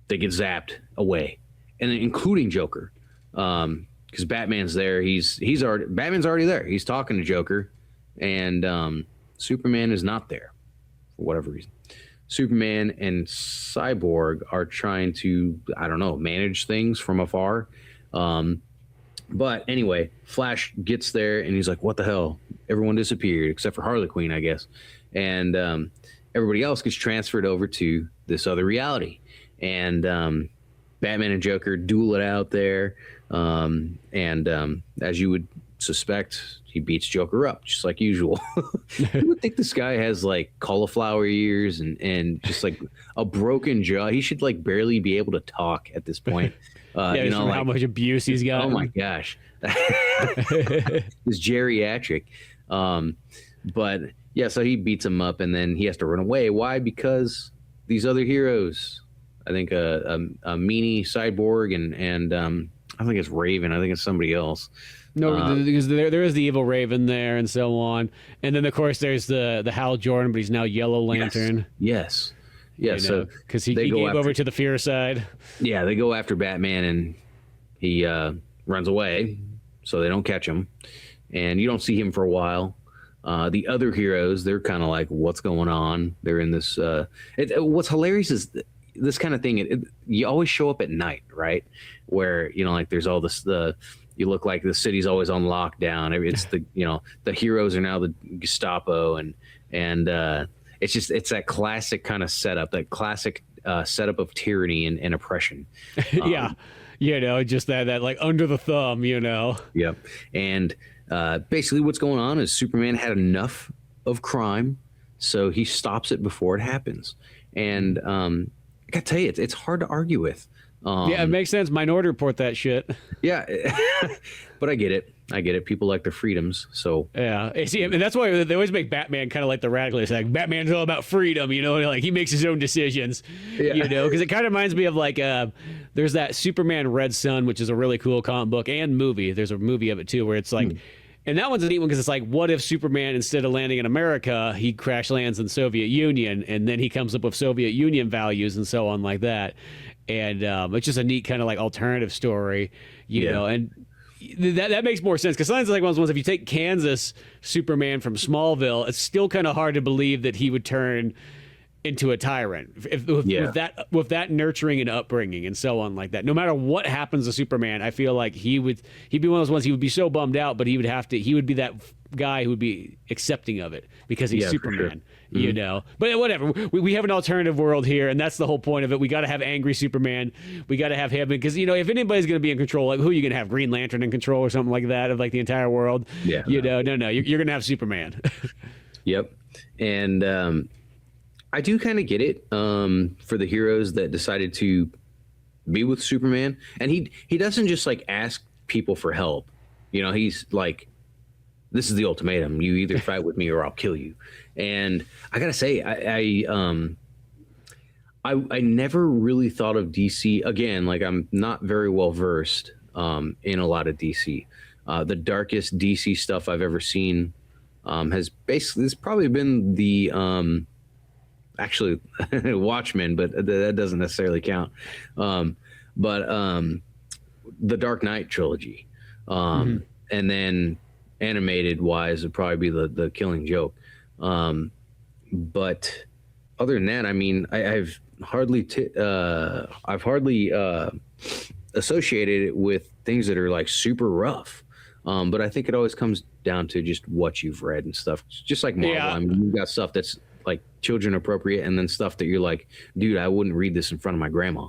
they get zapped away, and then including Joker, because Batman's there. Batman's already there. He's talking to Joker, and Superman is not there for whatever reason. Superman and Cyborg are trying to, I don't know, manage things from afar. But anyway, Flash gets there and he's like, what the hell? Everyone disappeared except for Harley Quinn, I guess. And everybody else gets transferred over to this other reality. And Batman and Joker duel it out there. And as you would suspect he beats Joker up just like usual. You would think this guy has like cauliflower ears and just like a broken jaw. He should like barely be able to talk at this point. You know, like, how much abuse he's got. Oh my gosh. It's geriatric. But yeah, so he beats him up and then he has to run away. Why? Because these other heroes, I think a meanie cyborg and I think it's Raven. I think it's somebody else. No, because there is the evil Raven there and so on. And then, of course, there's the Hal Jordan, but he's now Yellow Lantern. Yes. You know, because he gave over to the fear side. Yeah, they go after Batman and he runs away so they don't catch him. And you don't see him for a while. The other heroes, they're kind of like, what's going on? They're in this. What's hilarious is this kind of thing. You always show up at night, right? Where, you know, like there's all this, you look like the city's always on lockdown. It's the heroes are now the Gestapo and it's that classic kind of setup, that classic setup of tyranny and oppression. Yeah. You know, just that like under the thumb, you know? Yep. And basically what's going on is Superman had enough of crime, so he stops it before it happens. And I gotta tell you, it's hard to argue with. Yeah, it makes sense. Minority Report that shit. Yeah, but I get it. People like their freedoms, so yeah. See, and that's why they always make Batman kind of like the radicalist. Like Batman's all about freedom, you know. Like he makes his own decisions, you know. Because it kind of reminds me of like there's that Superman Red Sun, which is a really cool comic book and movie. There's a movie of it too, where it's like. And that one's a neat one because it's like, what if Superman, instead of landing in America, he crash lands in Soviet Union, and then he comes up with Soviet Union values and so on like that. And it's just a neat kind of like alternative story, you know. And that makes more sense because sometimes like one of those ones, if you take Kansas Superman from Smallville, it's still kind of hard to believe that he would turn into a tyrant with that nurturing and upbringing and so on like that. No matter what happens to Superman, I feel like he'd be one of those ones. He would be so bummed out, but he would be that guy who would be accepting of it because he's Superman, you know. But whatever, we have an alternative world here, and that's the whole point of it. We got to have angry Superman. We got to have him because, you know, if anybody's going to be in control, like who are you going to have? Green Lantern in control or something like that of like the entire world? Yeah, you know, no, you're going to have Superman. Yep, and I do kind of get it for the heroes that decided to be with Superman. And he doesn't just like ask people for help. You know, he's like, this is the ultimatum. You either fight with me or I'll kill you. And I got to say, I never really thought of DC. Again, like I'm not very well versed in a lot of DC. The darkest DC stuff I've ever seen has probably been the... actually Watchmen, but that doesn't necessarily count. But the Dark Knight trilogy, and then animated wise would probably be the Killing Joke. But other than that, I mean, I've hardly associated it with things that are like super rough. But I think it always comes down to just what you've read and stuff. Just like Marvel, I mean, you've got stuff that's like children appropriate, and then stuff that you're like, dude, I wouldn't read this in front of my grandma.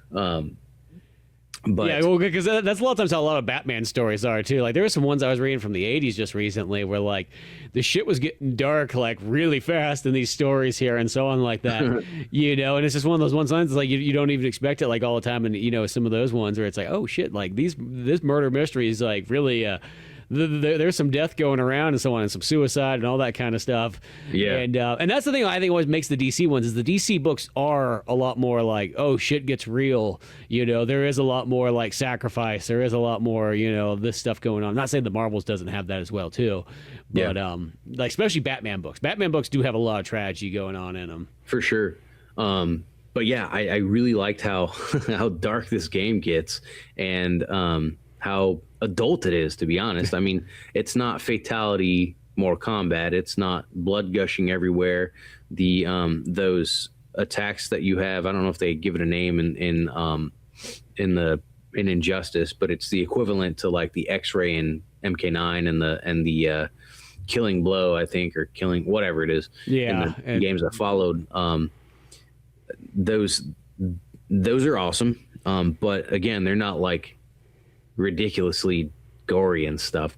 But yeah, well, because that's a lot of times how a lot of Batman stories are too. Like there were some ones I was reading from the 80s just recently where like the shit was getting dark like really fast in these stories here and so on like that. You know, and it's just one of those ones it's like you don't even expect it like all the time. And you know, some of those ones where it's like, oh shit, like this murder mystery is like really there's some death going around and so on, and some suicide and all that kind of stuff. Yeah, and that's the thing I think always makes the DC ones is the DC books are a lot more like, oh shit gets real. You know, there is a lot more like sacrifice. There is a lot more, you know, this stuff going on. I'm not saying the Marvels doesn't have that as well too, but like especially Batman books. Batman books do have a lot of tragedy going on in them for sure. But yeah, I really liked how how dark this game gets and how adult it is, to be honest. I mean, it's not fatality Mortal Kombat. It's not blood gushing everywhere. The those attacks that you have, I don't know if they give it a name in Injustice, but it's the equivalent to like the X-ray in MK9 and the killing blow, I think, or killing whatever it is. Yeah, in the games that followed. Those are awesome. But again, they're not like ridiculously gory and stuff,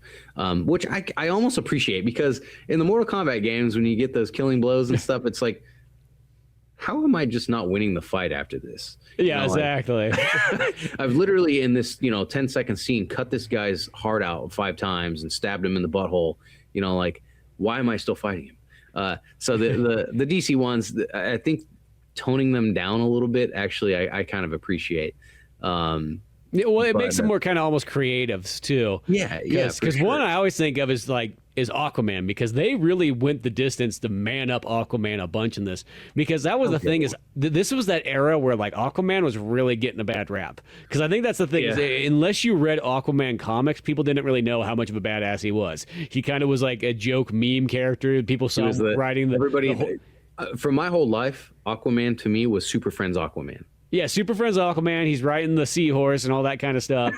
which I almost appreciate, because in the Mortal Kombat games, when you get those killing blows and stuff, it's like, how am I just not winning the fight after this? Yeah, exactly. I've literally, in this 10-second scene, cut this guy's heart out 5 times and stabbed him in the butthole. Like, why am I still fighting him? So the DC ones, I think toning them down a little bit, actually, I kind of appreciate. Well, it makes them more kind of almost creatives too. Yeah, Because one I always think of is Aquaman, because they really went the distance to man up Aquaman a bunch in this. Because that was the thing, is this was that era where like Aquaman was really getting a bad rap. Because I think that's the thing, is unless you read Aquaman comics, people didn't really know how much of a badass he was. He kind of was like a joke meme character. People saw him riding the for my whole life, Aquaman to me was Super Friends Aquaman. Yeah, Super Friends Aquaman. He's riding the seahorse and all that kind of stuff.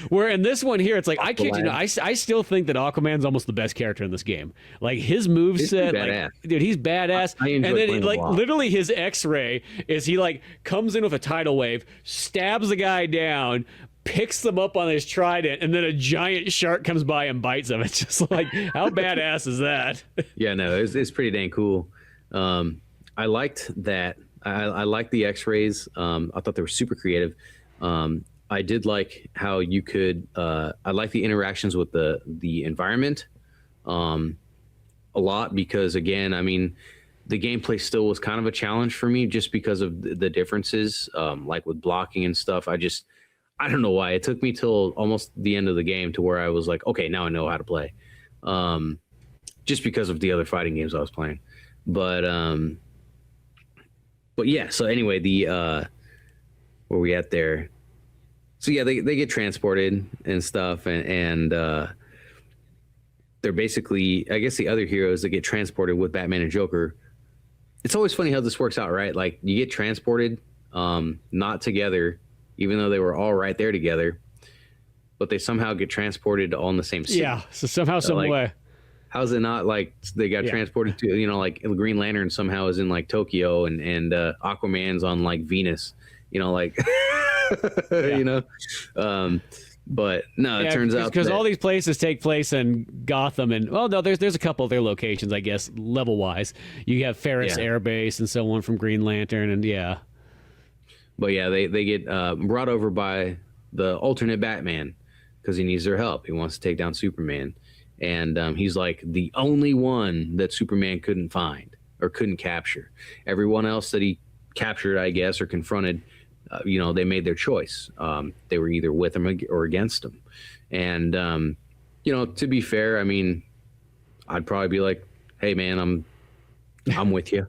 Where in this one here, it's like, I kid you not, I still think that Aquaman's almost the best character in this game. Like his moveset, like, dude, he's badass. I enjoy, and then like literally his X-ray is he like comes in with a tidal wave, stabs the guy down, picks them up on his trident, and then a giant shark comes by and bites him. It's just like, how badass is that? Yeah, no, it's pretty dang cool. I liked that. I like the X-rays. I thought they were super creative. I did like how you could. I like the interactions with the environment a lot, because again, I mean, the gameplay still was kind of a challenge for me just because of the differences, like with blocking and stuff. I don't know why it took me till almost the end of the game to where I was like, okay, now I know how to play, just because of the other fighting games I was playing, But yeah, so anyway, where we at there? So yeah, they get transported and stuff, and they're basically, I guess, the other heroes that get transported with Batman and Joker. It's always funny how this works out, right? Like, you get transported, not together, even though they were all right there together, but they somehow get transported all in the same scene. Yeah, so somehow, some way. How's it not like they got transported to, like Green Lantern somehow is in like Tokyo, and Aquaman's on like Venus, like, but no, it turns out because all these places take place in Gotham, and there's a couple of their locations, I guess, level wise. You have Ferris Air Base and so on from Green Lantern, and but yeah, they get brought over by the alternate Batman because he needs their help. He wants to take down Superman. And he's like the only one that Superman couldn't find or couldn't capture. Everyone else that he captured, I guess, or confronted, they made their choice. They were either with him or against him. And, to be fair, I mean, I'd probably be like, hey, man, I'm with you.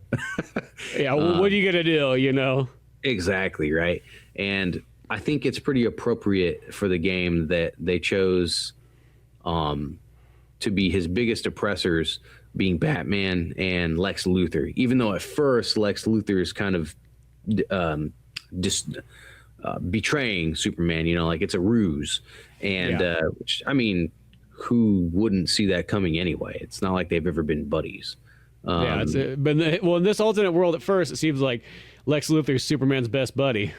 Yeah, what are you going to do, Exactly, right. And I think it's pretty appropriate for the game that they chose to be his biggest oppressors being Batman and Lex Luthor, even though at first Lex Luthor is kind of betraying Superman, like it's a ruse. And which, I mean, who wouldn't see that coming anyway? It's not like they've ever been buddies. But in this alternate world, at first it seems like Lex Luthor's Superman's best buddy.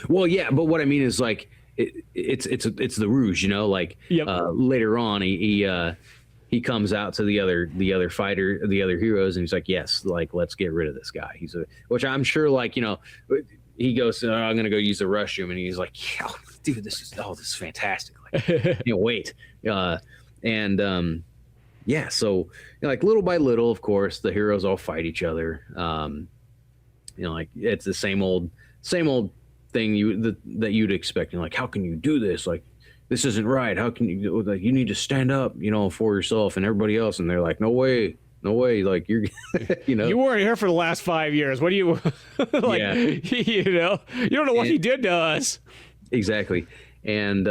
Well, yeah, but what I mean is like it's the ruse, like later on he comes out to the other heroes, and he's like, yes, like, let's get rid of this guy. Which I'm sure, like, he goes, I'm gonna go use the restroom, and he's like, yeah, dude, this is fantastic. Like, can't wait. So like little by little, of course, the heroes all fight each other. Like it's the same old thing that you'd expect. Like, how can you do this? Like, this isn't right. How can you, like, you need to stand up, for yourself and everybody else. And they're like, no way. Like, you're, you weren't here for the last 5 years. What do you, like, you don't know what he did to us. Exactly. And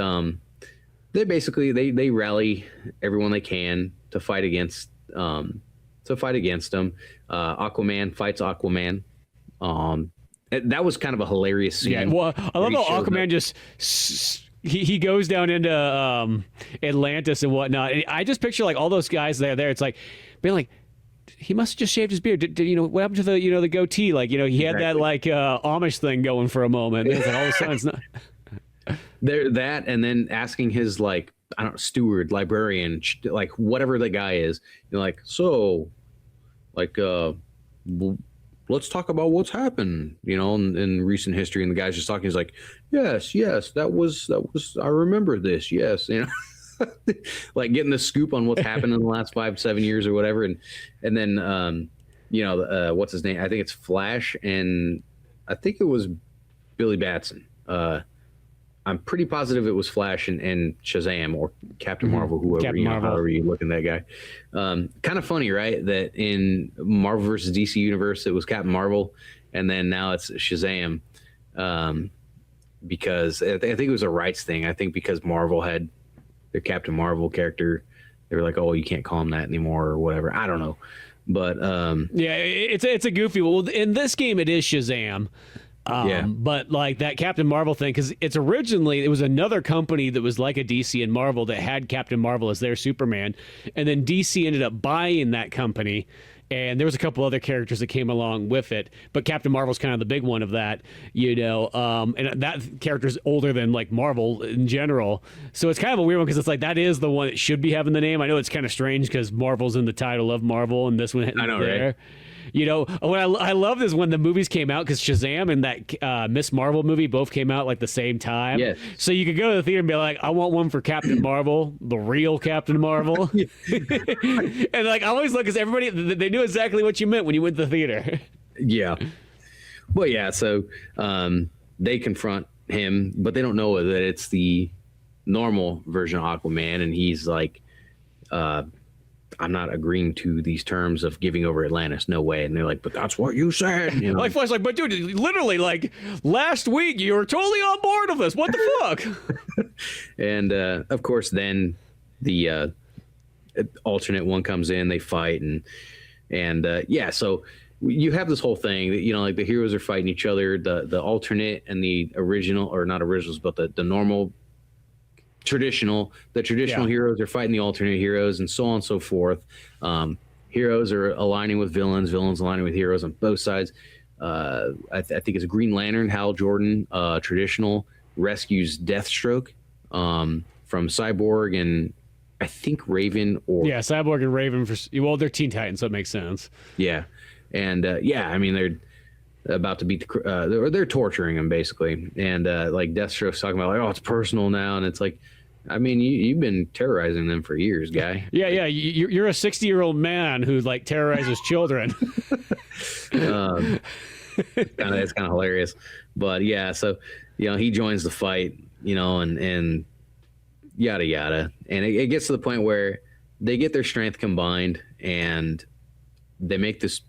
they basically, they rally everyone they can to fight against him. Aquaman fights Aquaman. That was kind of a hilarious scene. Yeah, well, I love how Aquaman just he goes down into Atlantis and whatnot. And I just picture like all those guys there. It's like being like, he must have just shaved his beard. Did what happened to the the goatee? Like he had that like Amish thing going for a moment. It's like all of a sudden it's not. There, that, and then asking his like I don't know, steward, librarian, like whatever the guy is. You're like, so, like, let's talk about what's happened, in recent history. And the guy's just talking. He's like, yes, that was. I remember this. Yes, like getting the scoop on what's happened in the last 5-7 years or whatever. And then, what's his name? I think it's Flash, and I think it was Billy Batson. I'm pretty positive it was Flash and Shazam or Captain Marvel, whoever, Captain Marvel. however you look at that guy. Kind of funny, right? That in Marvel versus DC universe, it was Captain Marvel, and then now it's Shazam. Because I think it was a rights thing. I think because Marvel had their Captain Marvel character, they were like, oh, you can't call him that anymore or whatever. I don't know. But yeah, it's a goofy. Well, in this game, it is Shazam. But like that Captain Marvel thing, because it was another company that was like a DC and Marvel that had Captain Marvel as their Superman, and then DC ended up buying that company, and there was a couple other characters that came along with it, but Captain Marvel's kind of the big one of that, and that character's older than like Marvel in general, so it's kind of a weird one because it's like that is the one that should be having the name. I know it's kind of strange because Marvel's in the title of Marvel, and this one I know, there. right? What I love is when the movies came out, because Shazam and that Miss Marvel movie both came out like the same time. Yes. So you could go to the theater and be like, I want one for Captain Marvel, the real Captain Marvel. And like I always look, because everybody, they knew exactly what you meant when you went to the theater. Yeah. Well, yeah. So they confront him, but they don't know that it's the normal version of Aquaman, and he's like, I'm not agreeing to these terms of giving over Atlantis. No way. And they're like, but that's what you said. Like Flash, like, but dude, literally, like last week you were totally on board with this. What the fuck? And of course, then the alternate one comes in. They fight, and yeah. So you have this whole thing that like the heroes are fighting each other. The alternate and the original, or not originals, but the normal. Traditional heroes are fighting the alternate heroes, and so on and so forth. Heroes are aligning with villains aligning with heroes on both sides. I think it's Green Lantern, Hal Jordan, traditional, rescues Deathstroke from Cyborg, and I think Raven, or Cyborg and Raven they're Teen Titans, so it makes sense. Yeah. And I mean, they're about to beat they're torturing him basically, and like Deathstroke's talking about like, oh, it's personal now, and it's like, I mean, you've been terrorizing them for years, guy. Yeah. You're a 60-year-old man who like terrorizes children. It's kind of hilarious, but yeah. So he joins the fight, and yada yada, and it gets to the point where they get their strength combined, and they make this.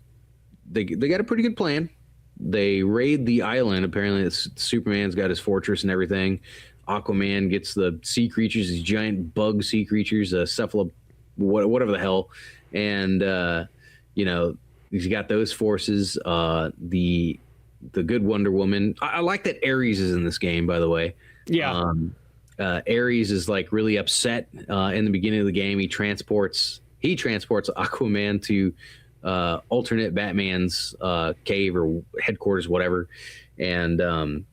They got a pretty good plan. They raid the island. Apparently, Superman's got his fortress and everything. Aquaman gets the sea creatures, these giant bug sea creatures, whatever the hell, and he's got those forces. The good Wonder Woman. I like that Ares is in this game, by the way. Yeah. Ares is like really upset in the beginning of the game. He transports Aquaman to alternate Batman's cave or headquarters, whatever, and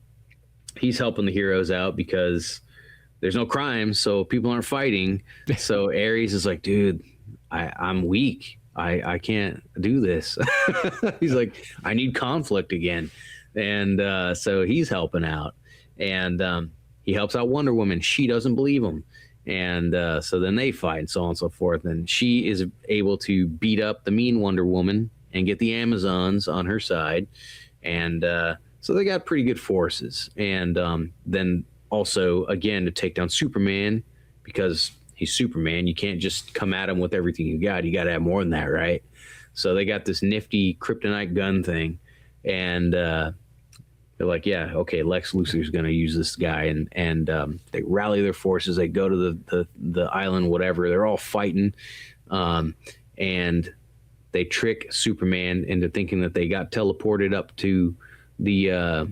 he's helping the heroes out because there's no crime, so people aren't fighting. So Ares is like, dude, I'm weak. I can't do this. He's like, I need conflict again, and so he's helping out, and he helps out Wonder Woman. She doesn't believe him. And so then they fight, and so on and so forth. And she is able to beat up the mean Wonder Woman and get the Amazons on her side. And so they got pretty good forces. And then also, again, to take down Superman, because he's Superman, you can't just come at him with everything you got. You got to have more than that, right? So they got this nifty kryptonite gun thing. And they're like, yeah, okay, Lex Luthor's going to use this guy, and they rally their forces. They go to the island, whatever. They're all fighting, and they trick Superman into thinking that they got teleported up to the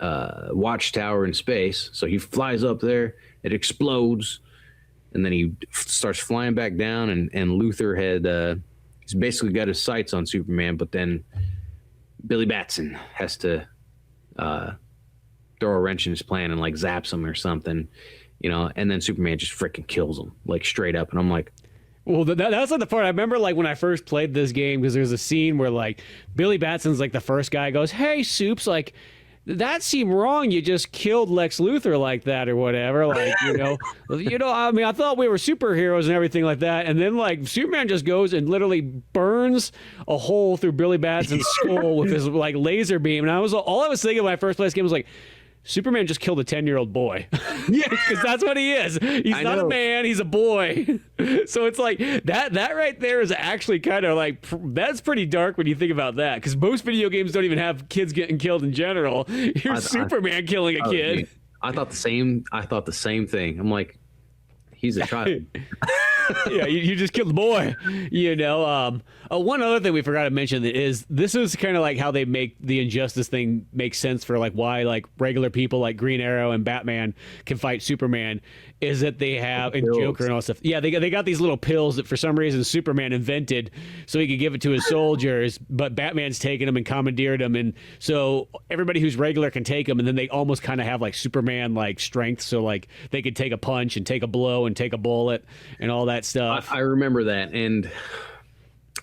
watchtower in space. So he flies up there. It explodes, and then he starts flying back down. And Luthor he's basically got his sights on Superman, but then Billy Batson has to throw a wrench in his plan and like zaps him or something, you know, and then Superman just freaking kills him, like straight up. And I'm like, Well, that's not the part. I remember, like, when I first played this game, because there's a scene where, like, Billy Batson's, like, the first guy goes, "Hey, Supes, like, that seemed wrong. You just killed Lex Luthor like that or whatever." Like, I mean, I thought we were superheroes and everything like that. And then, like, Superman just goes and literally burns a hole through Billy Batson's skull with his, like, laser beam. And all I was thinking when I first played this game was like, Superman just killed a 10-year-old boy. Yeah, because that's what he is. He's not a man, he's a boy. So it's like that right there is actually kind of like, that's pretty dark when you think about that, because most video games don't even have kids getting killed in general. Here's Superman killing a kid. I thought the same thing. I'm like, he's a child. Yeah, you just killed the boy. One other thing we forgot to mention is this is kind of like how they make the Injustice thing make sense for like why like regular people like Green Arrow and Batman can fight Superman, is that they have and Joker and all stuff. Yeah, they got these little pills that for some reason Superman invented so he could give it to his soldiers, but Batman's taken them and commandeered them, and so everybody who's regular can take them, and then they almost kind of have like Superman like strength, so like they could take a punch and take a blow and take a bullet and all that stuff. I remember that, and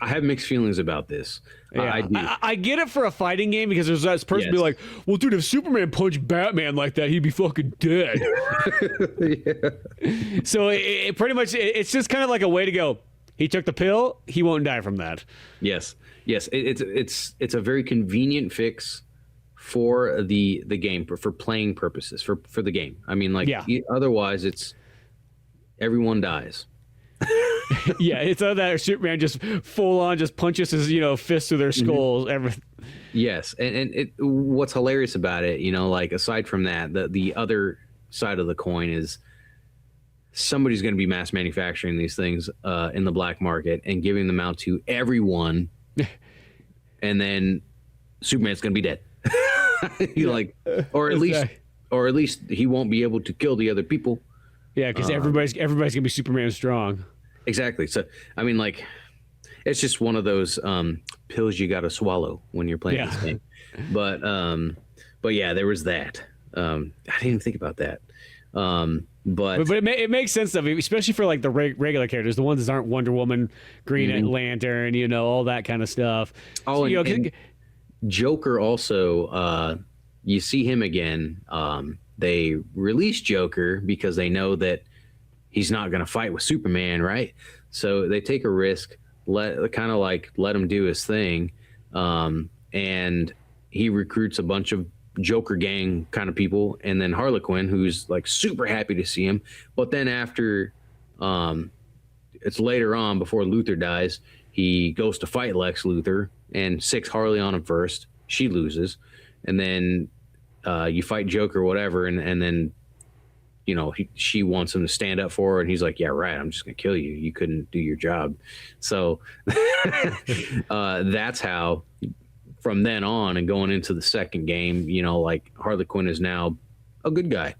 I have mixed feelings about this. Yeah. I get it for a fighting game because there's this person be like, well, dude, if Superman punched Batman like that, he'd be fucking dead. Yeah. So it pretty much, it's just kind of like a way to go, he took the pill, he won't die from that. Yes. It's a very convenient fix for the game, for playing purposes, for the game. I mean, like, otherwise it's everyone dies. Yeah, it's other that Superman just full on just punches his fists through their skulls. Everything. Yes, and what's hilarious about it, like aside from that, the other side of the coin is somebody's going to be mass manufacturing these things in the black market and giving them out to everyone, and then Superman's going to be dead. Or at least he won't be able to kill the other people. Yeah, because everybody's gonna be Superman strong. Exactly. So I mean, like, it's just one of those pills you got to swallow when you're playing this game. But yeah, there was that. I didn't even think about that. But it makes sense though, especially for like the regular characters, the ones that aren't Wonder Woman, Green Lantern, all that kind of stuff. Oh, so, and Joker also. You see him again. They release Joker because they know that he's not going to fight with Superman, right? So they take a risk, let him do his thing, and he recruits a bunch of Joker gang kind of people, and then Harley Quinn, who's like super happy to see him. But then after, it's later on before Luthor dies, he goes to fight Lex Luthor and sicks Harley on him first. She loses, and then you fight Joker, whatever, and then she wants him to stand up for her, and he's like, yeah, right, I'm just gonna kill you, you couldn't do your job. So that's how from then on and going into the second game, like Harley Quinn is now a good guy.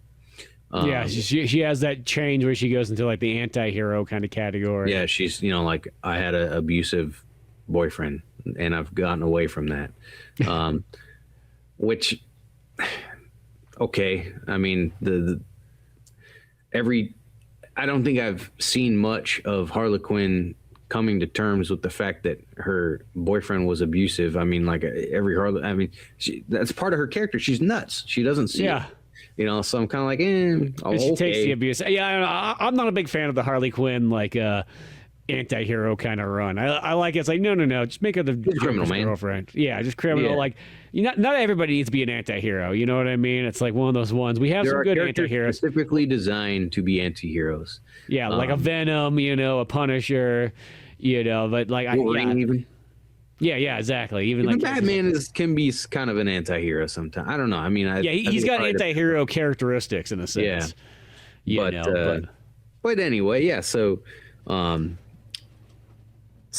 She has that change where she goes into like the anti-hero kind of category. Yeah, she's like, I had an abusive boyfriend and I've gotten away from that. Which, okay, I mean, I don't think I've seen much of Harley Quinn coming to terms with the fact that her boyfriend was abusive. I mean, like every Harley, I mean, that's part of her character. She's nuts. She doesn't see it. So I'm kind of like, she takes the abuse. Yeah, I'm not a big fan of the Harley Quinn like anti-hero kind of run. I like it. It's like, no, just make her the criminal girlfriend. Yeah, just criminal. Yeah. Like, not everybody needs to be an anti-hero. You know what I mean? It's like one of those ones. We have some good anti-heroes specifically designed to be anti-heroes. Yeah, like a Venom, a Punisher, but like even. Yeah, exactly. Even like Batman can be kind of an anti-hero sometimes. I don't know. I mean, he's got anti-hero characteristics in a sense. Yeah, but anyway, yeah. So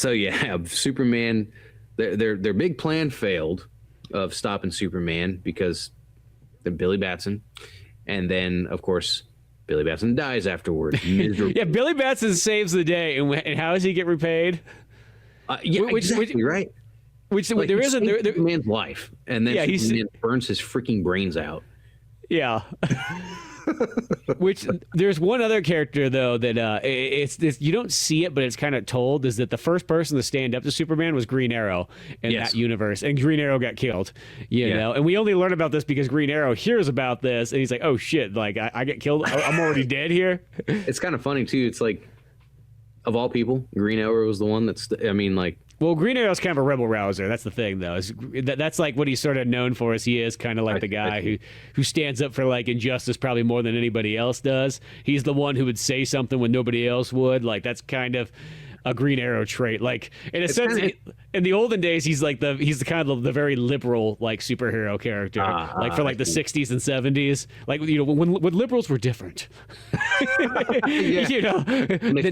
yeah, Superman, their big plan failed of stopping Superman because of Billy Batson, and then of course Billy Batson dies afterward. Yeah, Billy Batson saves the day, and how does he get repaid? Exactly right. Which like, there isn't Superman's life, and then Superman burns his freaking brains out. Yeah. Which there's one other character though that it's you don't see it, but it's kind of told is that the first person to stand up to Superman was Green Arrow in that universe, and Green Arrow got killed. You know, and we only learn about this because Green Arrow hears about this, and he's like, "Oh shit! Like I get killed. I'm already dead here." It's kind of funny too. It's like, of all people, Green Arrow was the one that's. I mean, like. Well, Green Arrow's kind of a rebel rouser. That's the thing, though. That's like what he's sort of known for. Is he is kind of like the guy who stands up for like injustice probably more than anybody else does. He's the one who would say something when nobody else would. Like that's kind of a Green Arrow trait. Like in a sense, in the olden days, he's the kind of the very liberal like superhero character, like for like the '60s and '70s. Like when liberals were different.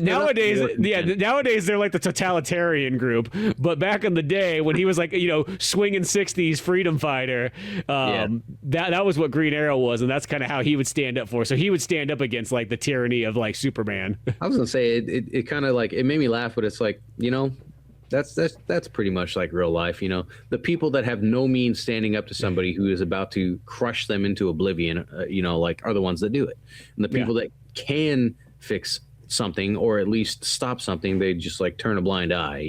Nowadays, nowadays they're like the totalitarian group. But back in the day when he was like swinging '60s freedom fighter, that was what Green Arrow was, and that's kind of how he would stand up for. So he would stand up against like the tyranny of like Superman. I was gonna say it kind of like it made me laugh, but it's like that's pretty much like real life. The people that have no means standing up to somebody who is about to crush them into oblivion, like are the ones that do it, and the people that can fix something or at least stop something, they just like turn a blind eye.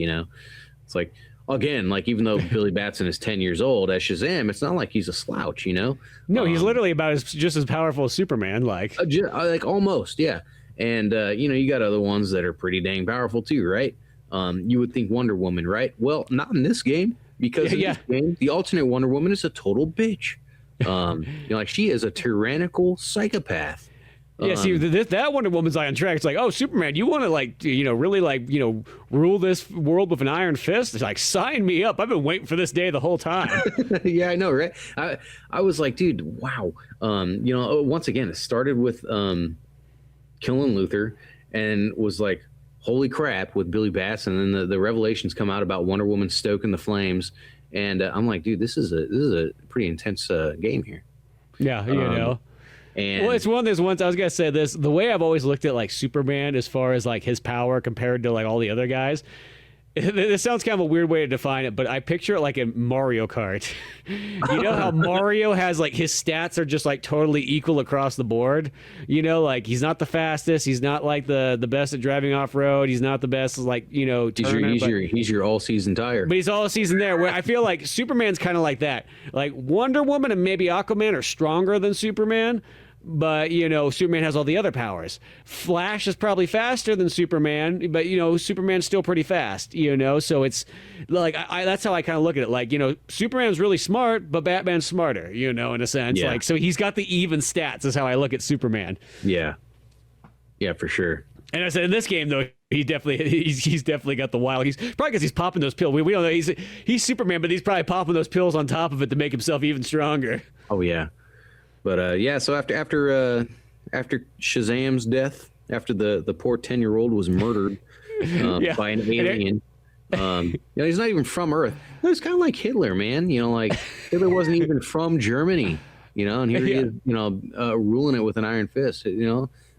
It's like, again, like even though Billy Batson is 10 years old as Shazam, it's not like he's a slouch. No, he's literally about just as powerful as Superman. Like almost, yeah. And, you got other ones that are pretty dang powerful too, right? You would think Wonder Woman, right? Well, not in this game, because in this game, the alternate Wonder Woman is a total bitch. Like she is a tyrannical psychopath. Yeah, see, that Wonder Woman's on track. It's like, oh, Superman, you want to really rule this world with an iron fist? It's like, sign me up. I've been waiting for this day the whole time. Yeah, I know, right? I was like, dude, wow. Once again, it started with killing Luthor, and was like, holy crap, with Billy Batson, and then the revelations come out about Wonder Woman stoking the flames, and I'm like, dude, this is a pretty intense game here. Yeah, And, well, it's one of those ones. I was gonna say this. The way I've always looked at like Superman, as far as like his power compared to like all the other guys. This sounds kind of a weird way to define it, but I picture it like in Mario Kart. You know how Mario has like his stats are just like totally equal across the board. Like he's not the fastest, he's not like the best at driving off road, he's not the best like turner, he's your all season tire. But he's all season there. Where I feel like Superman's kind of like that. Like Wonder Woman and maybe Aquaman are stronger than Superman. But, Superman has all the other powers. Flash is probably faster than Superman, but, Superman's still pretty fast, So it's like, that's how I kind of look at it. Like, Superman's really smart, but Batman's smarter, in a sense. Yeah. Like, so he's got the even stats is how I look at Superman. Yeah. Yeah, for sure. And I said, in this game, though, he's definitely got the wild. He's probably because he's popping those pills. We don't know. He's Superman, but he's probably popping those pills on top of it to make himself even stronger. Oh, yeah. But so after Shazam's death, after the poor 10-year-old was murdered by an alien, he's not even from Earth. It's kind of like Hitler, man. Like Hitler wasn't even from Germany, and here he is, ruling it with an iron fist,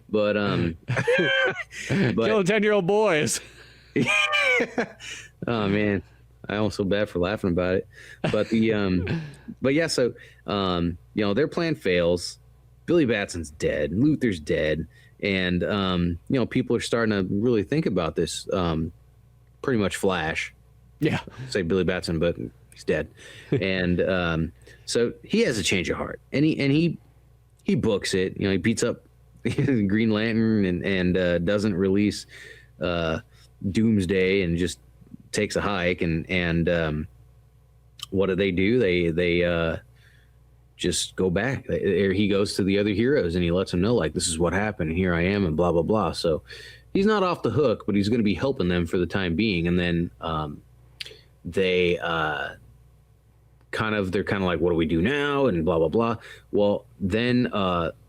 But killing 10-year-old boys. Oh man, I almost feel bad for laughing about it. But so their plan fails. Billy Batson's dead. Luthor's dead. And, people are starting to really think about this. Pretty much Flash. Yeah. Say Billy Batson, but he's dead. And so he has a change of heart. And he books it. He beats up Green Lantern and doesn't release Doomsday and just takes a hike. And what do? They just go back. He goes to the other heroes and he lets them know, like, this is what happened, and here I am, and blah blah blah. So he's not off the hook, but he's going to be helping them for the time being. And then they're kind of like, what do we do now, and blah blah blah. Well, then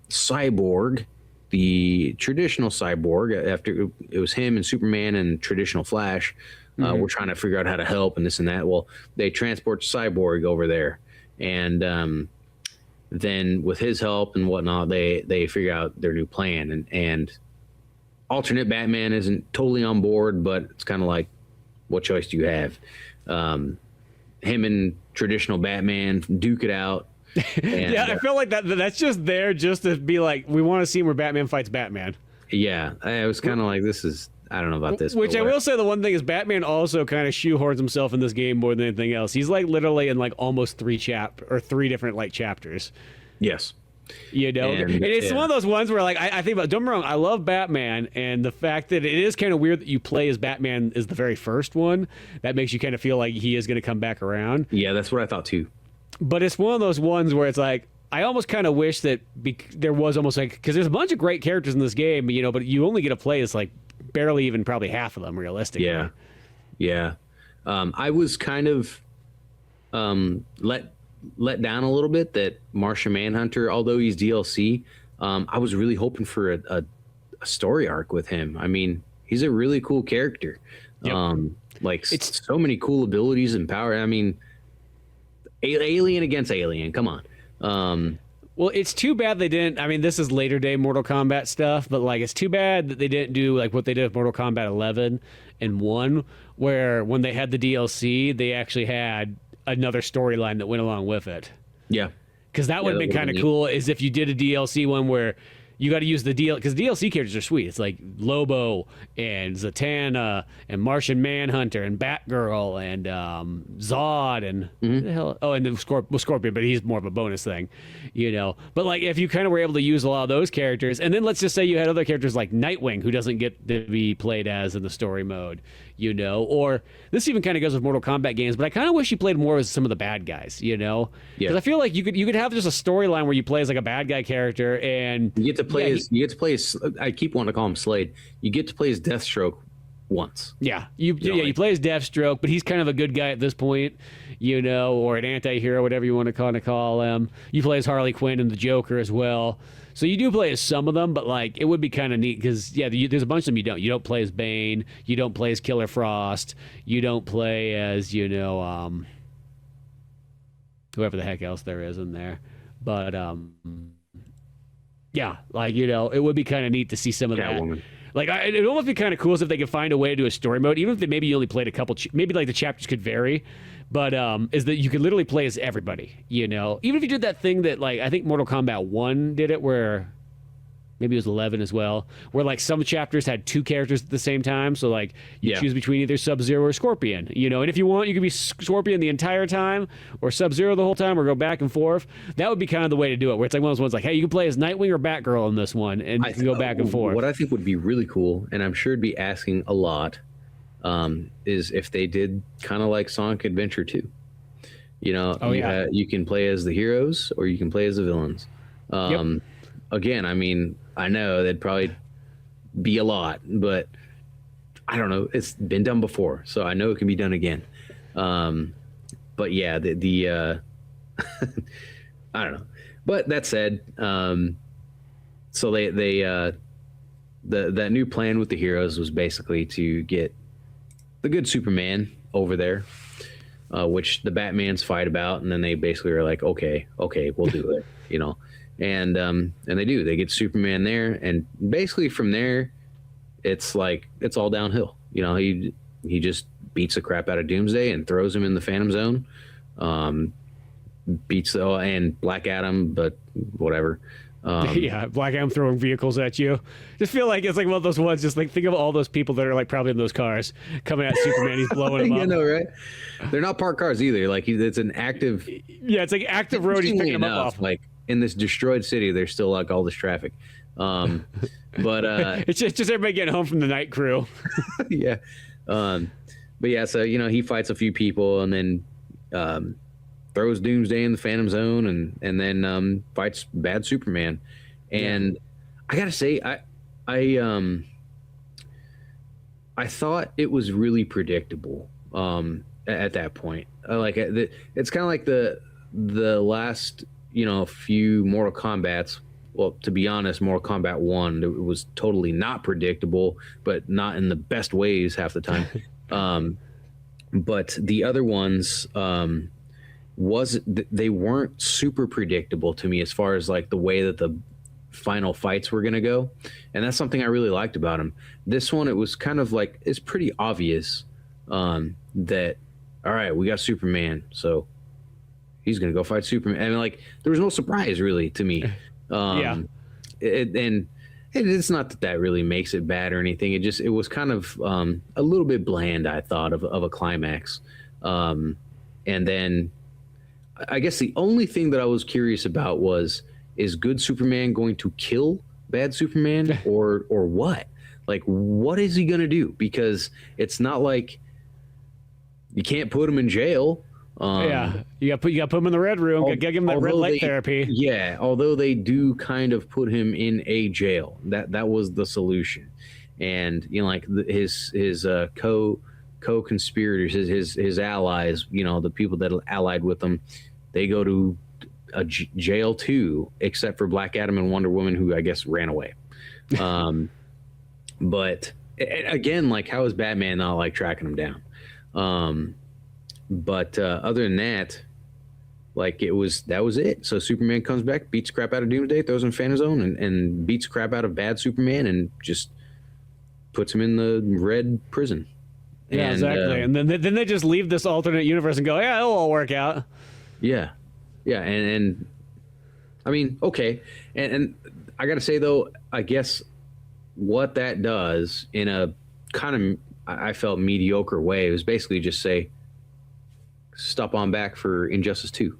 Cyborg, the traditional Cyborg, after it was him and Superman and traditional Flash, we're trying to figure out how to help and this and that. Well, they transport Cyborg over there, and then with his help and whatnot, they figure out their new plan. And alternate Batman isn't totally on board, but it's kind of like, what choice do you have? Him and traditional Batman duke it out. And, yeah, I feel like that's just there just to be like, we want to see where Batman fights Batman. Yeah, I was kind of like, this is, I don't know about this. Which I will say, the one thing is Batman also kind of shoehorns himself in this game more than anything else. He's like literally in like almost three different like chapters. Yes. You know, and it's one of those ones where like I think about, don't get me wrong, I love Batman, and the fact that it is kind of weird that you play as Batman is the very first one, that makes you kind of feel like he is going to come back around. Yeah, that's what I thought too. But it's one of those ones where it's like, I almost kind of wish that there was almost like, because there's a bunch of great characters in this game, you know, but you only get to play as like barely even probably half of them realistically. Yeah. I was kind of let down a little bit that Martian Manhunter, although he's DLC, I was really hoping for a story arc with him. I mean, he's a really cool character. Yep. It's so many cool abilities and power. I mean, alien against alien. Come on. Well, it's too bad they didn't. I mean, this is later day Mortal Kombat stuff, but like, it's too bad that they didn't do like what they did with Mortal Kombat 11 and 1, where when they had the DLC, they actually had another storyline that went along with it. Yeah. Because that would have been kind of cool, is if you did a DLC one where you got to use the deal, because DLC characters are sweet. It's like Lobo and Zatanna and Martian Manhunter and Batgirl and Zod and what the hell? Oh, and then Scorpion, but he's more of a bonus thing, you know. But like, if you kind of were able to use a lot of those characters, and then let's just say you had other characters like Nightwing, who doesn't get to be played as in the story mode, you know. Or this even kind of goes with Mortal Kombat games, but I kind of wish you played more as some of the bad guys, you know. Because I feel like you could have just a storyline where you play as like a bad guy character, and you get to play as I keep wanting to call him Slade. You get to play as Deathstroke once. You play as Deathstroke, but he's kind of a good guy at this point, you know, or an anti-hero, whatever you want to kind of call him. You play as Harley Quinn and the Joker as well. So you do play as some of them, but like, it would be kind of neat because there's a bunch of them you don't. You don't play as Bane. You don't play as Killer Frost. You don't play as, you know, whoever the heck else there is in there. But yeah, like, you know, it would be kind of neat to see some of Catwoman. that. Like, it'd almost be kind of cool if they could find a way to do a story mode, even if maybe you only played a couple, maybe like the chapters could vary, but is that you could literally play as everybody, you know? Even if you did that thing that, like, I think Mortal Kombat 1 did it, where maybe it was 11 as well, where like some chapters had two characters at the same time, so like you choose between either Sub-Zero or Scorpion, you know, and if you want, you could be Scorpion the entire time or Sub-Zero the whole time, or go back and forth. That would be kind of the way to do it, where it's like one of those ones like, hey, you can play as Nightwing or Batgirl in this one, and you can go back and forth. What I think would be really cool, and I'm sure it'd be asking a lot, is if they did kind of like Sonic Adventure 2. You know, you can play as the heroes or you can play as the villains. Again, I mean, I know that'd probably be a lot, but I don't know. It's been done before, so I know it can be done again. But yeah, the I don't know. But that said, so that new plan with the heroes was basically to get the good Superman over there, which the Batmans fight about, and then they basically are like, okay, we'll do it, you know. And they do. They get Superman there, and basically from there, it's like it's all downhill. You know, he just beats the crap out of Doomsday and throws him in the Phantom Zone. And Black Adam, but whatever. Black Adam throwing vehicles at you. Just feel like it's like one of those ones. Just like think of all those people that are like probably in those cars coming at Superman. He's blowing them up. You know, right? They're not parked cars either. Like it's an active. Yeah, it's like active road. He's picking them up off. Like in this destroyed city, there's still like all this traffic. But it's just everybody getting home from the night crew. Yeah. But yeah, so you know, he fights a few people and then throws Doomsday in the Phantom Zone and then fights bad Superman. And I gotta say, I thought it was really predictable at that point. It's kind of like the last, you know, few Mortal Kombats. Well, to be honest, Mortal Kombat 1, it was totally not predictable, but not in the best ways half the time. But the other ones, they weren't super predictable to me as far as like the way that the final fights were going to go. And that's something I really liked about them. This one, it was kind of like, it's pretty obvious that, all right, we got Superman. So he's gonna go fight Superman. And like there was no surprise really to me. Yeah. And it's not that really makes it bad or anything. It was kind of a little bit bland, I thought, of a climax. And then I guess the only thing that I was curious about was, is good Superman going to kill bad Superman or what? Like, what is he going to do? Because it's not like you can't put him in jail. Yeah, you got to put him in the red room. Got to give him that red light therapy. Yeah, although they do kind of put him in a jail. That was the solution. And you know, like his co-conspirators, his allies, you know, the people that allied with him, they go to a jail too, except for Black Adam and Wonder Woman, who I guess ran away. But again, like, how is Batman not like tracking him down? But other than that, like, that was it. So Superman comes back, beats crap out of Doomsday, throws him in Phantom Zone, and beats crap out of bad Superman, and just puts him in the red prison. Yeah, exactly. And then they just leave this alternate universe and go, yeah, it'll all work out. Yeah, and I mean, okay, and I got to say though, I guess what that does in a kind of, I felt, mediocre way, was basically just say, stop on back for Injustice 2.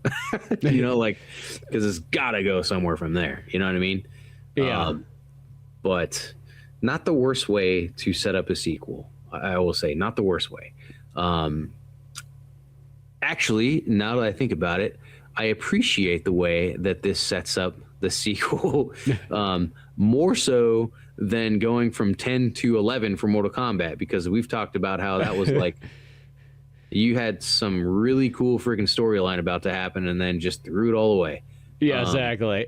You know, like, because it's got to go somewhere from there. You know what I mean? Yeah. But not the worst way to set up a sequel. I will say, not the worst way. Actually, now that I think about it, I appreciate the way that this sets up the sequel more so than going from 10 to 11 for Mortal Kombat, because we've talked about how that was like, you had some really cool freaking storyline about to happen and then just threw it all away. Yeah, exactly.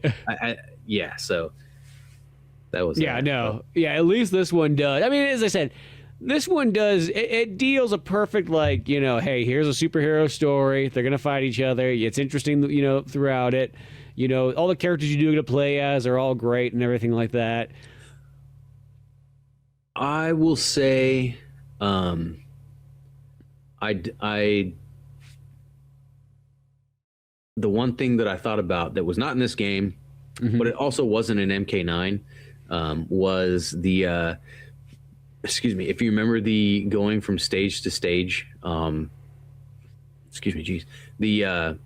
Yeah, so that was at least this one does. I mean, as I said, this one does, it deals a perfect, like, you know, hey, here's a superhero story, they're gonna fight each other, it's interesting, you know, throughout it, you know, all the characters you do get to play as are all great and everything like that. I will say, the one thing that I thought about that was not in this game, but it also wasn't in MK9, was the excuse me, if you remember the going from stage to stage, excuse me, geez, the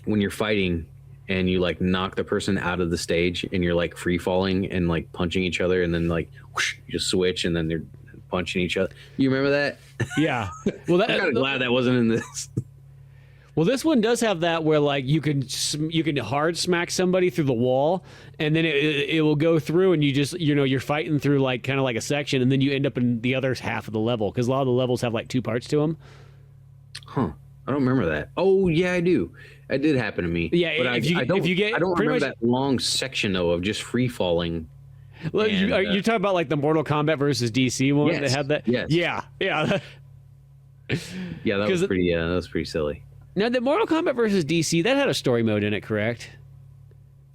when you're fighting and you like knock the person out of the stage and you're like free falling and like punching each other, and then like whoosh, you just switch and then they're punching each other. You remember that? Yeah. Well, I'm kind of glad that wasn't in this. Well, this one does have that where like you can hard smack somebody through the wall, and then it will go through, and you just, you know, you're fighting through like kind of like a section, and then you end up in the other half of the level, because a lot of the levels have like two parts to them. Huh? I don't remember that. Oh yeah, I do. It did happen to me. Yeah, but I don't remember that long section though of just free falling. Well, you're talking about like the Mortal Kombat versus DC one that had that. Yes. Yeah. Yeah, that was pretty. That was pretty silly. Now, the Mortal Kombat versus DC, that had a story mode in it, correct?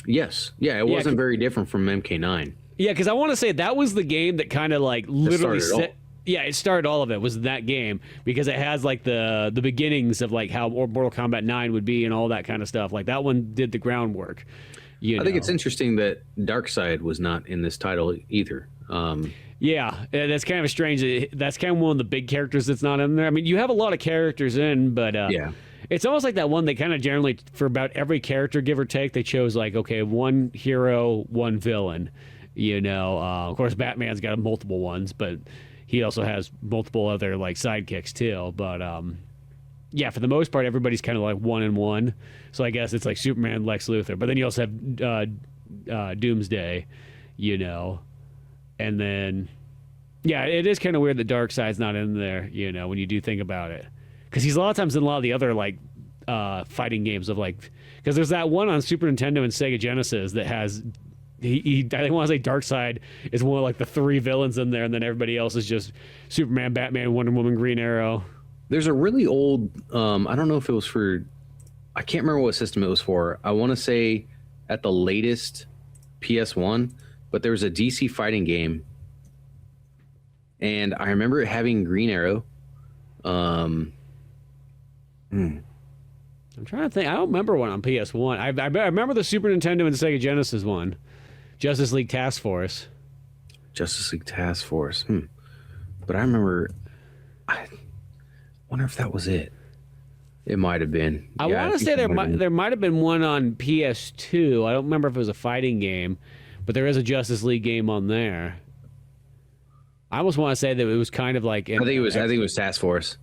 Yes. Yeah, it wasn't very different from MK9. Yeah, because I want to say that was the game that kind of like literally set. Yeah, it started all of it, was that game, because it has like the beginnings of like how Mortal Kombat 9 would be and all that kind of stuff. Like that one did the groundwork. I think it's interesting that Darkseid was not in this title either. Yeah, that's kind of strange. That's kind of one of the big characters that's not in there. I mean, you have a lot of characters in, but yeah. It's almost like that one they kind of generally, for about every character, give or take, they chose like, okay, one hero, one villain. You know, of course, Batman's got multiple ones, but he also has multiple other like sidekicks too. But yeah, for the most part, everybody's kind of like one and one. So I guess it's like Superman, Lex Luthor. But then you also have Doomsday, you know. And then, yeah, it is kind of weird that Darkseid's not in there, you know, when you do think about it. Because he's a lot of times in a lot of the other, like, fighting games of, like... Because there's that one on Super Nintendo and Sega Genesis that has... I want to say Darkseid is one of, like, the three villains in there, and then everybody else is just Superman, Batman, Wonder Woman, Green Arrow. There's a really old... I don't know if it was for... I can't remember what system it was for. I want to say at the latest PS1, but there was a DC fighting game, and I remember it having Green Arrow... I'm trying to think. I don't remember one on PS1. I remember the Super Nintendo and Sega Genesis one, Justice League Task Force. Justice League Task Force. But I remember. I wonder if that was it. It might have been. I want to say there might have been one on PS2. I don't remember if it was a fighting game, but there is a Justice League game on there. I almost want to say that it was kind of like. I think it was Task Force.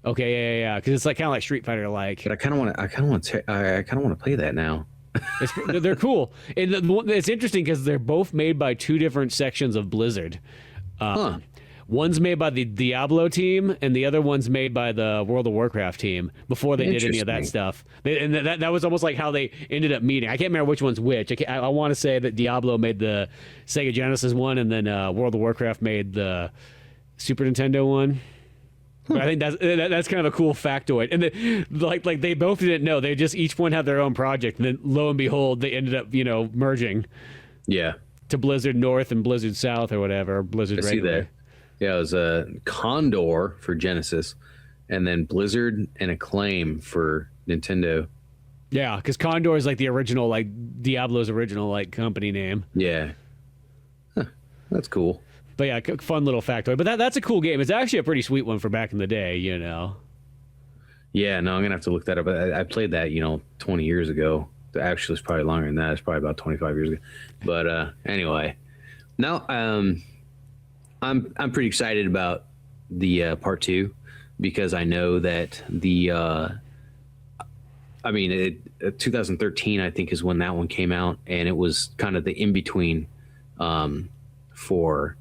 Okay, yeah, because it's like kind of like Street Fighter like. But I kind of want to play that now. They're cool. And it's interesting because they're both made by two different sections of Blizzard. One's made by the Diablo team, and the other one's made by the World of Warcraft team before they did any of that stuff. And that was almost like how they ended up meeting. I can't remember which one's which. I want to say that Diablo made the Sega Genesis one, and then World of Warcraft made the Super Nintendo one. But I think that's kind of a cool factoid. And like they both didn't know. They just each one had their own project, and then lo and behold, they ended up merging. Yeah. To Blizzard North and Blizzard South or whatever. Blizzard regular. See that. Yeah, it was Condor for Genesis, and then Blizzard and Acclaim for Nintendo. Yeah, because Condor is like the original, like Diablo's original, like company name. Yeah, that's cool. But yeah, fun little factoid. But that's a cool game. It's actually a pretty sweet one for back in the day, Yeah, no, I'm gonna have to look that up. I played that 20 years ago. Actually, it's probably longer than that. It's probably about 25 years ago. But anyway, now I'm pretty excited about the part 2 because I know that 2013 I think is when that one came out, and it was kind of the in between for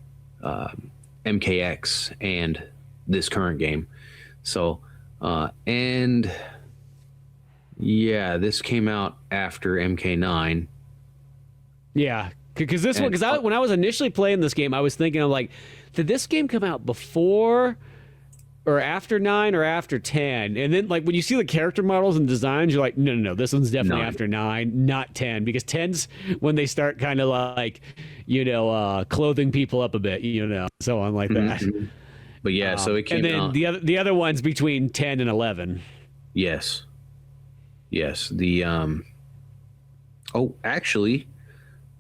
MKX and this current game. So this came out after MK9. Yeah. Because this one, when I was initially playing this game, I was thinking, did this game come out before or after 9 or after 10? And then, when you see the character models and designs, you're like, no, this one's definitely after 9, not 10. Because 10's when they start kind of clothing people up a bit, so on like that. Mm-hmm. But yeah, so it came out. And then the other one's between 10 and 11. Yes. The actually.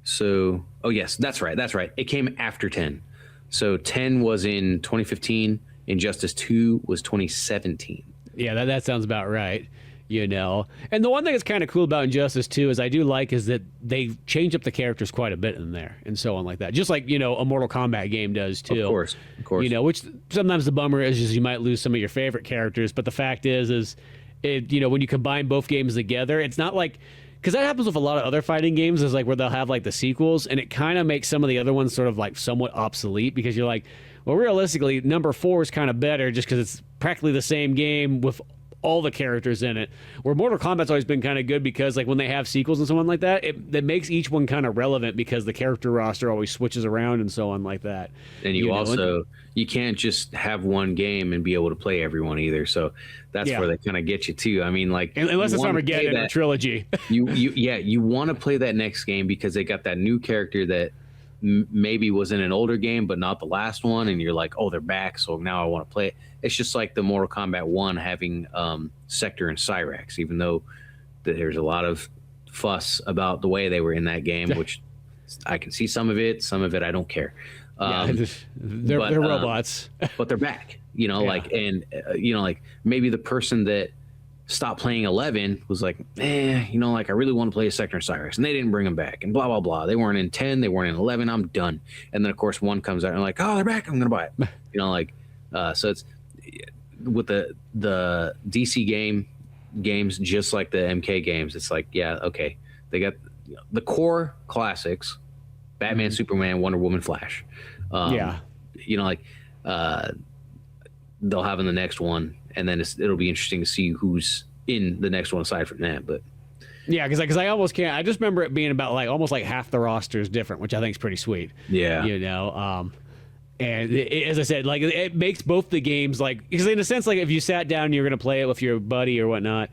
So, yes, that's right. It came after 10. So 10 was in 2015, Injustice 2 was 2017. Yeah, that sounds about right, And the one thing that's kind of cool about Injustice 2 is that they change up the characters quite a bit in there and so on like that. Just like, a Mortal Kombat game does too. Of course. Which sometimes the bummer is you might lose some of your favorite characters, but the fact is it, when you combine both games together, it's not like... Because that happens with a lot of other fighting games, is where they'll have the sequels, and it kind of makes some of the other ones sort of somewhat obsolete because you're like, well, realistically, number 4 is kind of better just because it's practically the same game with all the characters in it. Where Mortal Kombat's always been kind of good because when they have sequels and so on like that, it makes each one kind of relevant because the character roster always switches around and so on like that. And you can't just have one game and be able to play everyone either. So that's where they kind of get you too. I mean, unless it's Armageddon or Trilogy. you want to play that next game because they got that new character that maybe was in an older game but not the last one, and you're like, oh, they're back, so now I want to play it. It's just like the Mortal Kombat 1 having Sector and Cyrax, even though there's a lot of fuss about the way they were in that game, which I can see some of it I don't care. They're robots, but they're back, maybe the person that stopped playing 11 was like, I really want to play a Sector and Cyrax, and they didn't bring them back, and blah blah blah. They weren't in 10, they weren't in 11. I'm done. And then of course 1 comes out and like, oh, they're back, I'm gonna buy it. So it's with the DC games, just like the MK games. It's like, yeah, okay, they got the core classics: Batman, Superman, Wonder Woman, Flash. They'll have in the next one, and then it'll be interesting to see who's in the next one aside from that. But yeah, because I almost can't. I just remember it being about almost half the roster is different, which I think is pretty sweet. Yeah, and as I said, it makes both the games because in a sense, if you sat down and you're going to play it with your buddy or whatnot,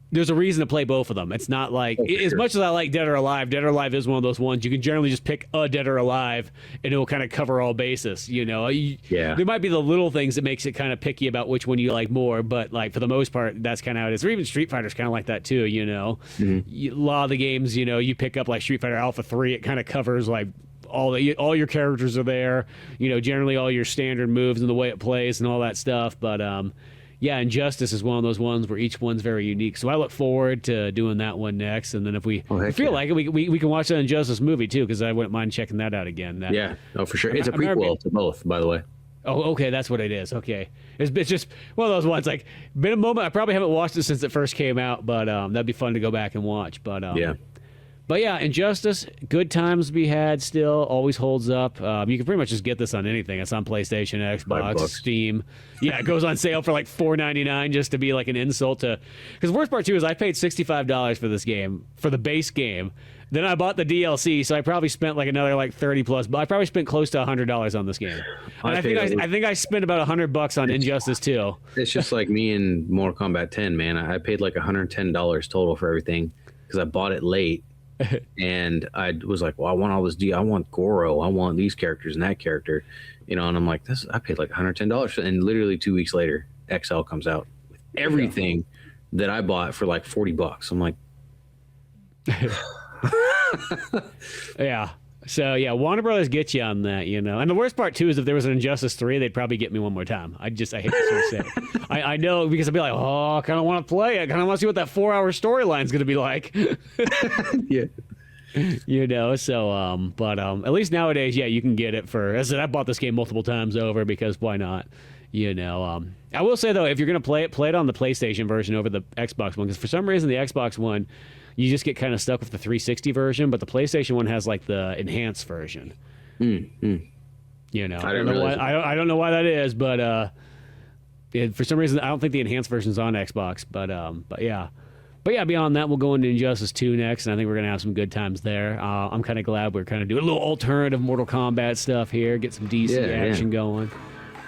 there's a reason to play both of them. It's not like as much as I like Dead or Alive. Dead or Alive is one of those ones you can generally just pick a Dead or Alive, and it will kind of cover all bases. You know, there might be the little things that makes it kind of picky about which one you like more, but like for the most part, that's kind of how it is. Or even Street Fighter's kind of like that too. You know, a lot of the games, you know, you pick up like Street Fighter Alpha 3, it kind of covers like all your characters are there. You know, generally all your standard moves and the way it plays and all that stuff, but yeah, Injustice is one of those ones where each one's very unique. So I look forward to doing that one next. And then if we feel like it, we can watch that Injustice movie, too, because I wouldn't mind checking that out again. For sure. It's a prequel to both, by the way. Oh, okay, that's what it is. Okay. It's just one of those ones, like, been a moment. I probably haven't watched it since it first came out, but that'd be fun to go back and watch. But But yeah, Injustice, good times to be had still, always holds up. You can pretty much just get this on anything. It's on PlayStation, Xbox, Steam. Yeah, it goes on sale for like $4.99 just to be like an insult to... Because the worst part, too, is I paid $65 for this game, for the base game. Then I bought the DLC, so I probably spent like another like 30 plus. But I probably spent close to $100 on this game. And I think I spent about $100 on Injustice 2. It's just like me and Mortal Kombat 10, man. I paid like $110 total for everything because I bought it late. And I was like, well, I want all this I want Goro, I want these characters and that character, you know, and I'm like, I paid like $110, and literally 2 weeks later XL comes out with everything that I bought for like $40. I'm like yeah. So yeah, Warner Brothers gets you on that, you know. And the worst part too is if there was an Injustice 3, they'd probably get me one more time. I hate to sort of say it. I know, because I'd be like, oh, I kind of want to play it. I kind of want to see what that 4-hour storyline's going to be like. Yeah. You know, so but at least nowadays, yeah, you can get it for. As I said, I bought this game multiple times over because why not? You know, I will say though, if you're going to play it on the PlayStation version over the Xbox one, because for some reason the Xbox one, you just get kind of stuck with the 360 version, but the PlayStation one has like the enhanced version. You know, I don't know why that is, but for some reason I don't think the enhanced version's on Xbox. But yeah. But yeah, beyond that, we'll go into Injustice 2 next, and I think we're gonna have some good times there. I'm kind of glad we're kind of doing a little alternative Mortal Kombat stuff here, get some DC action going.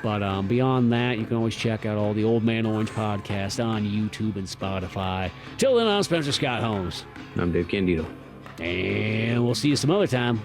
But beyond that, you can always check out all the Old Man Orange podcast on YouTube and Spotify. Till then, I'm Spencer Scott Holmes. I'm Dave Candido. And we'll see you some other time.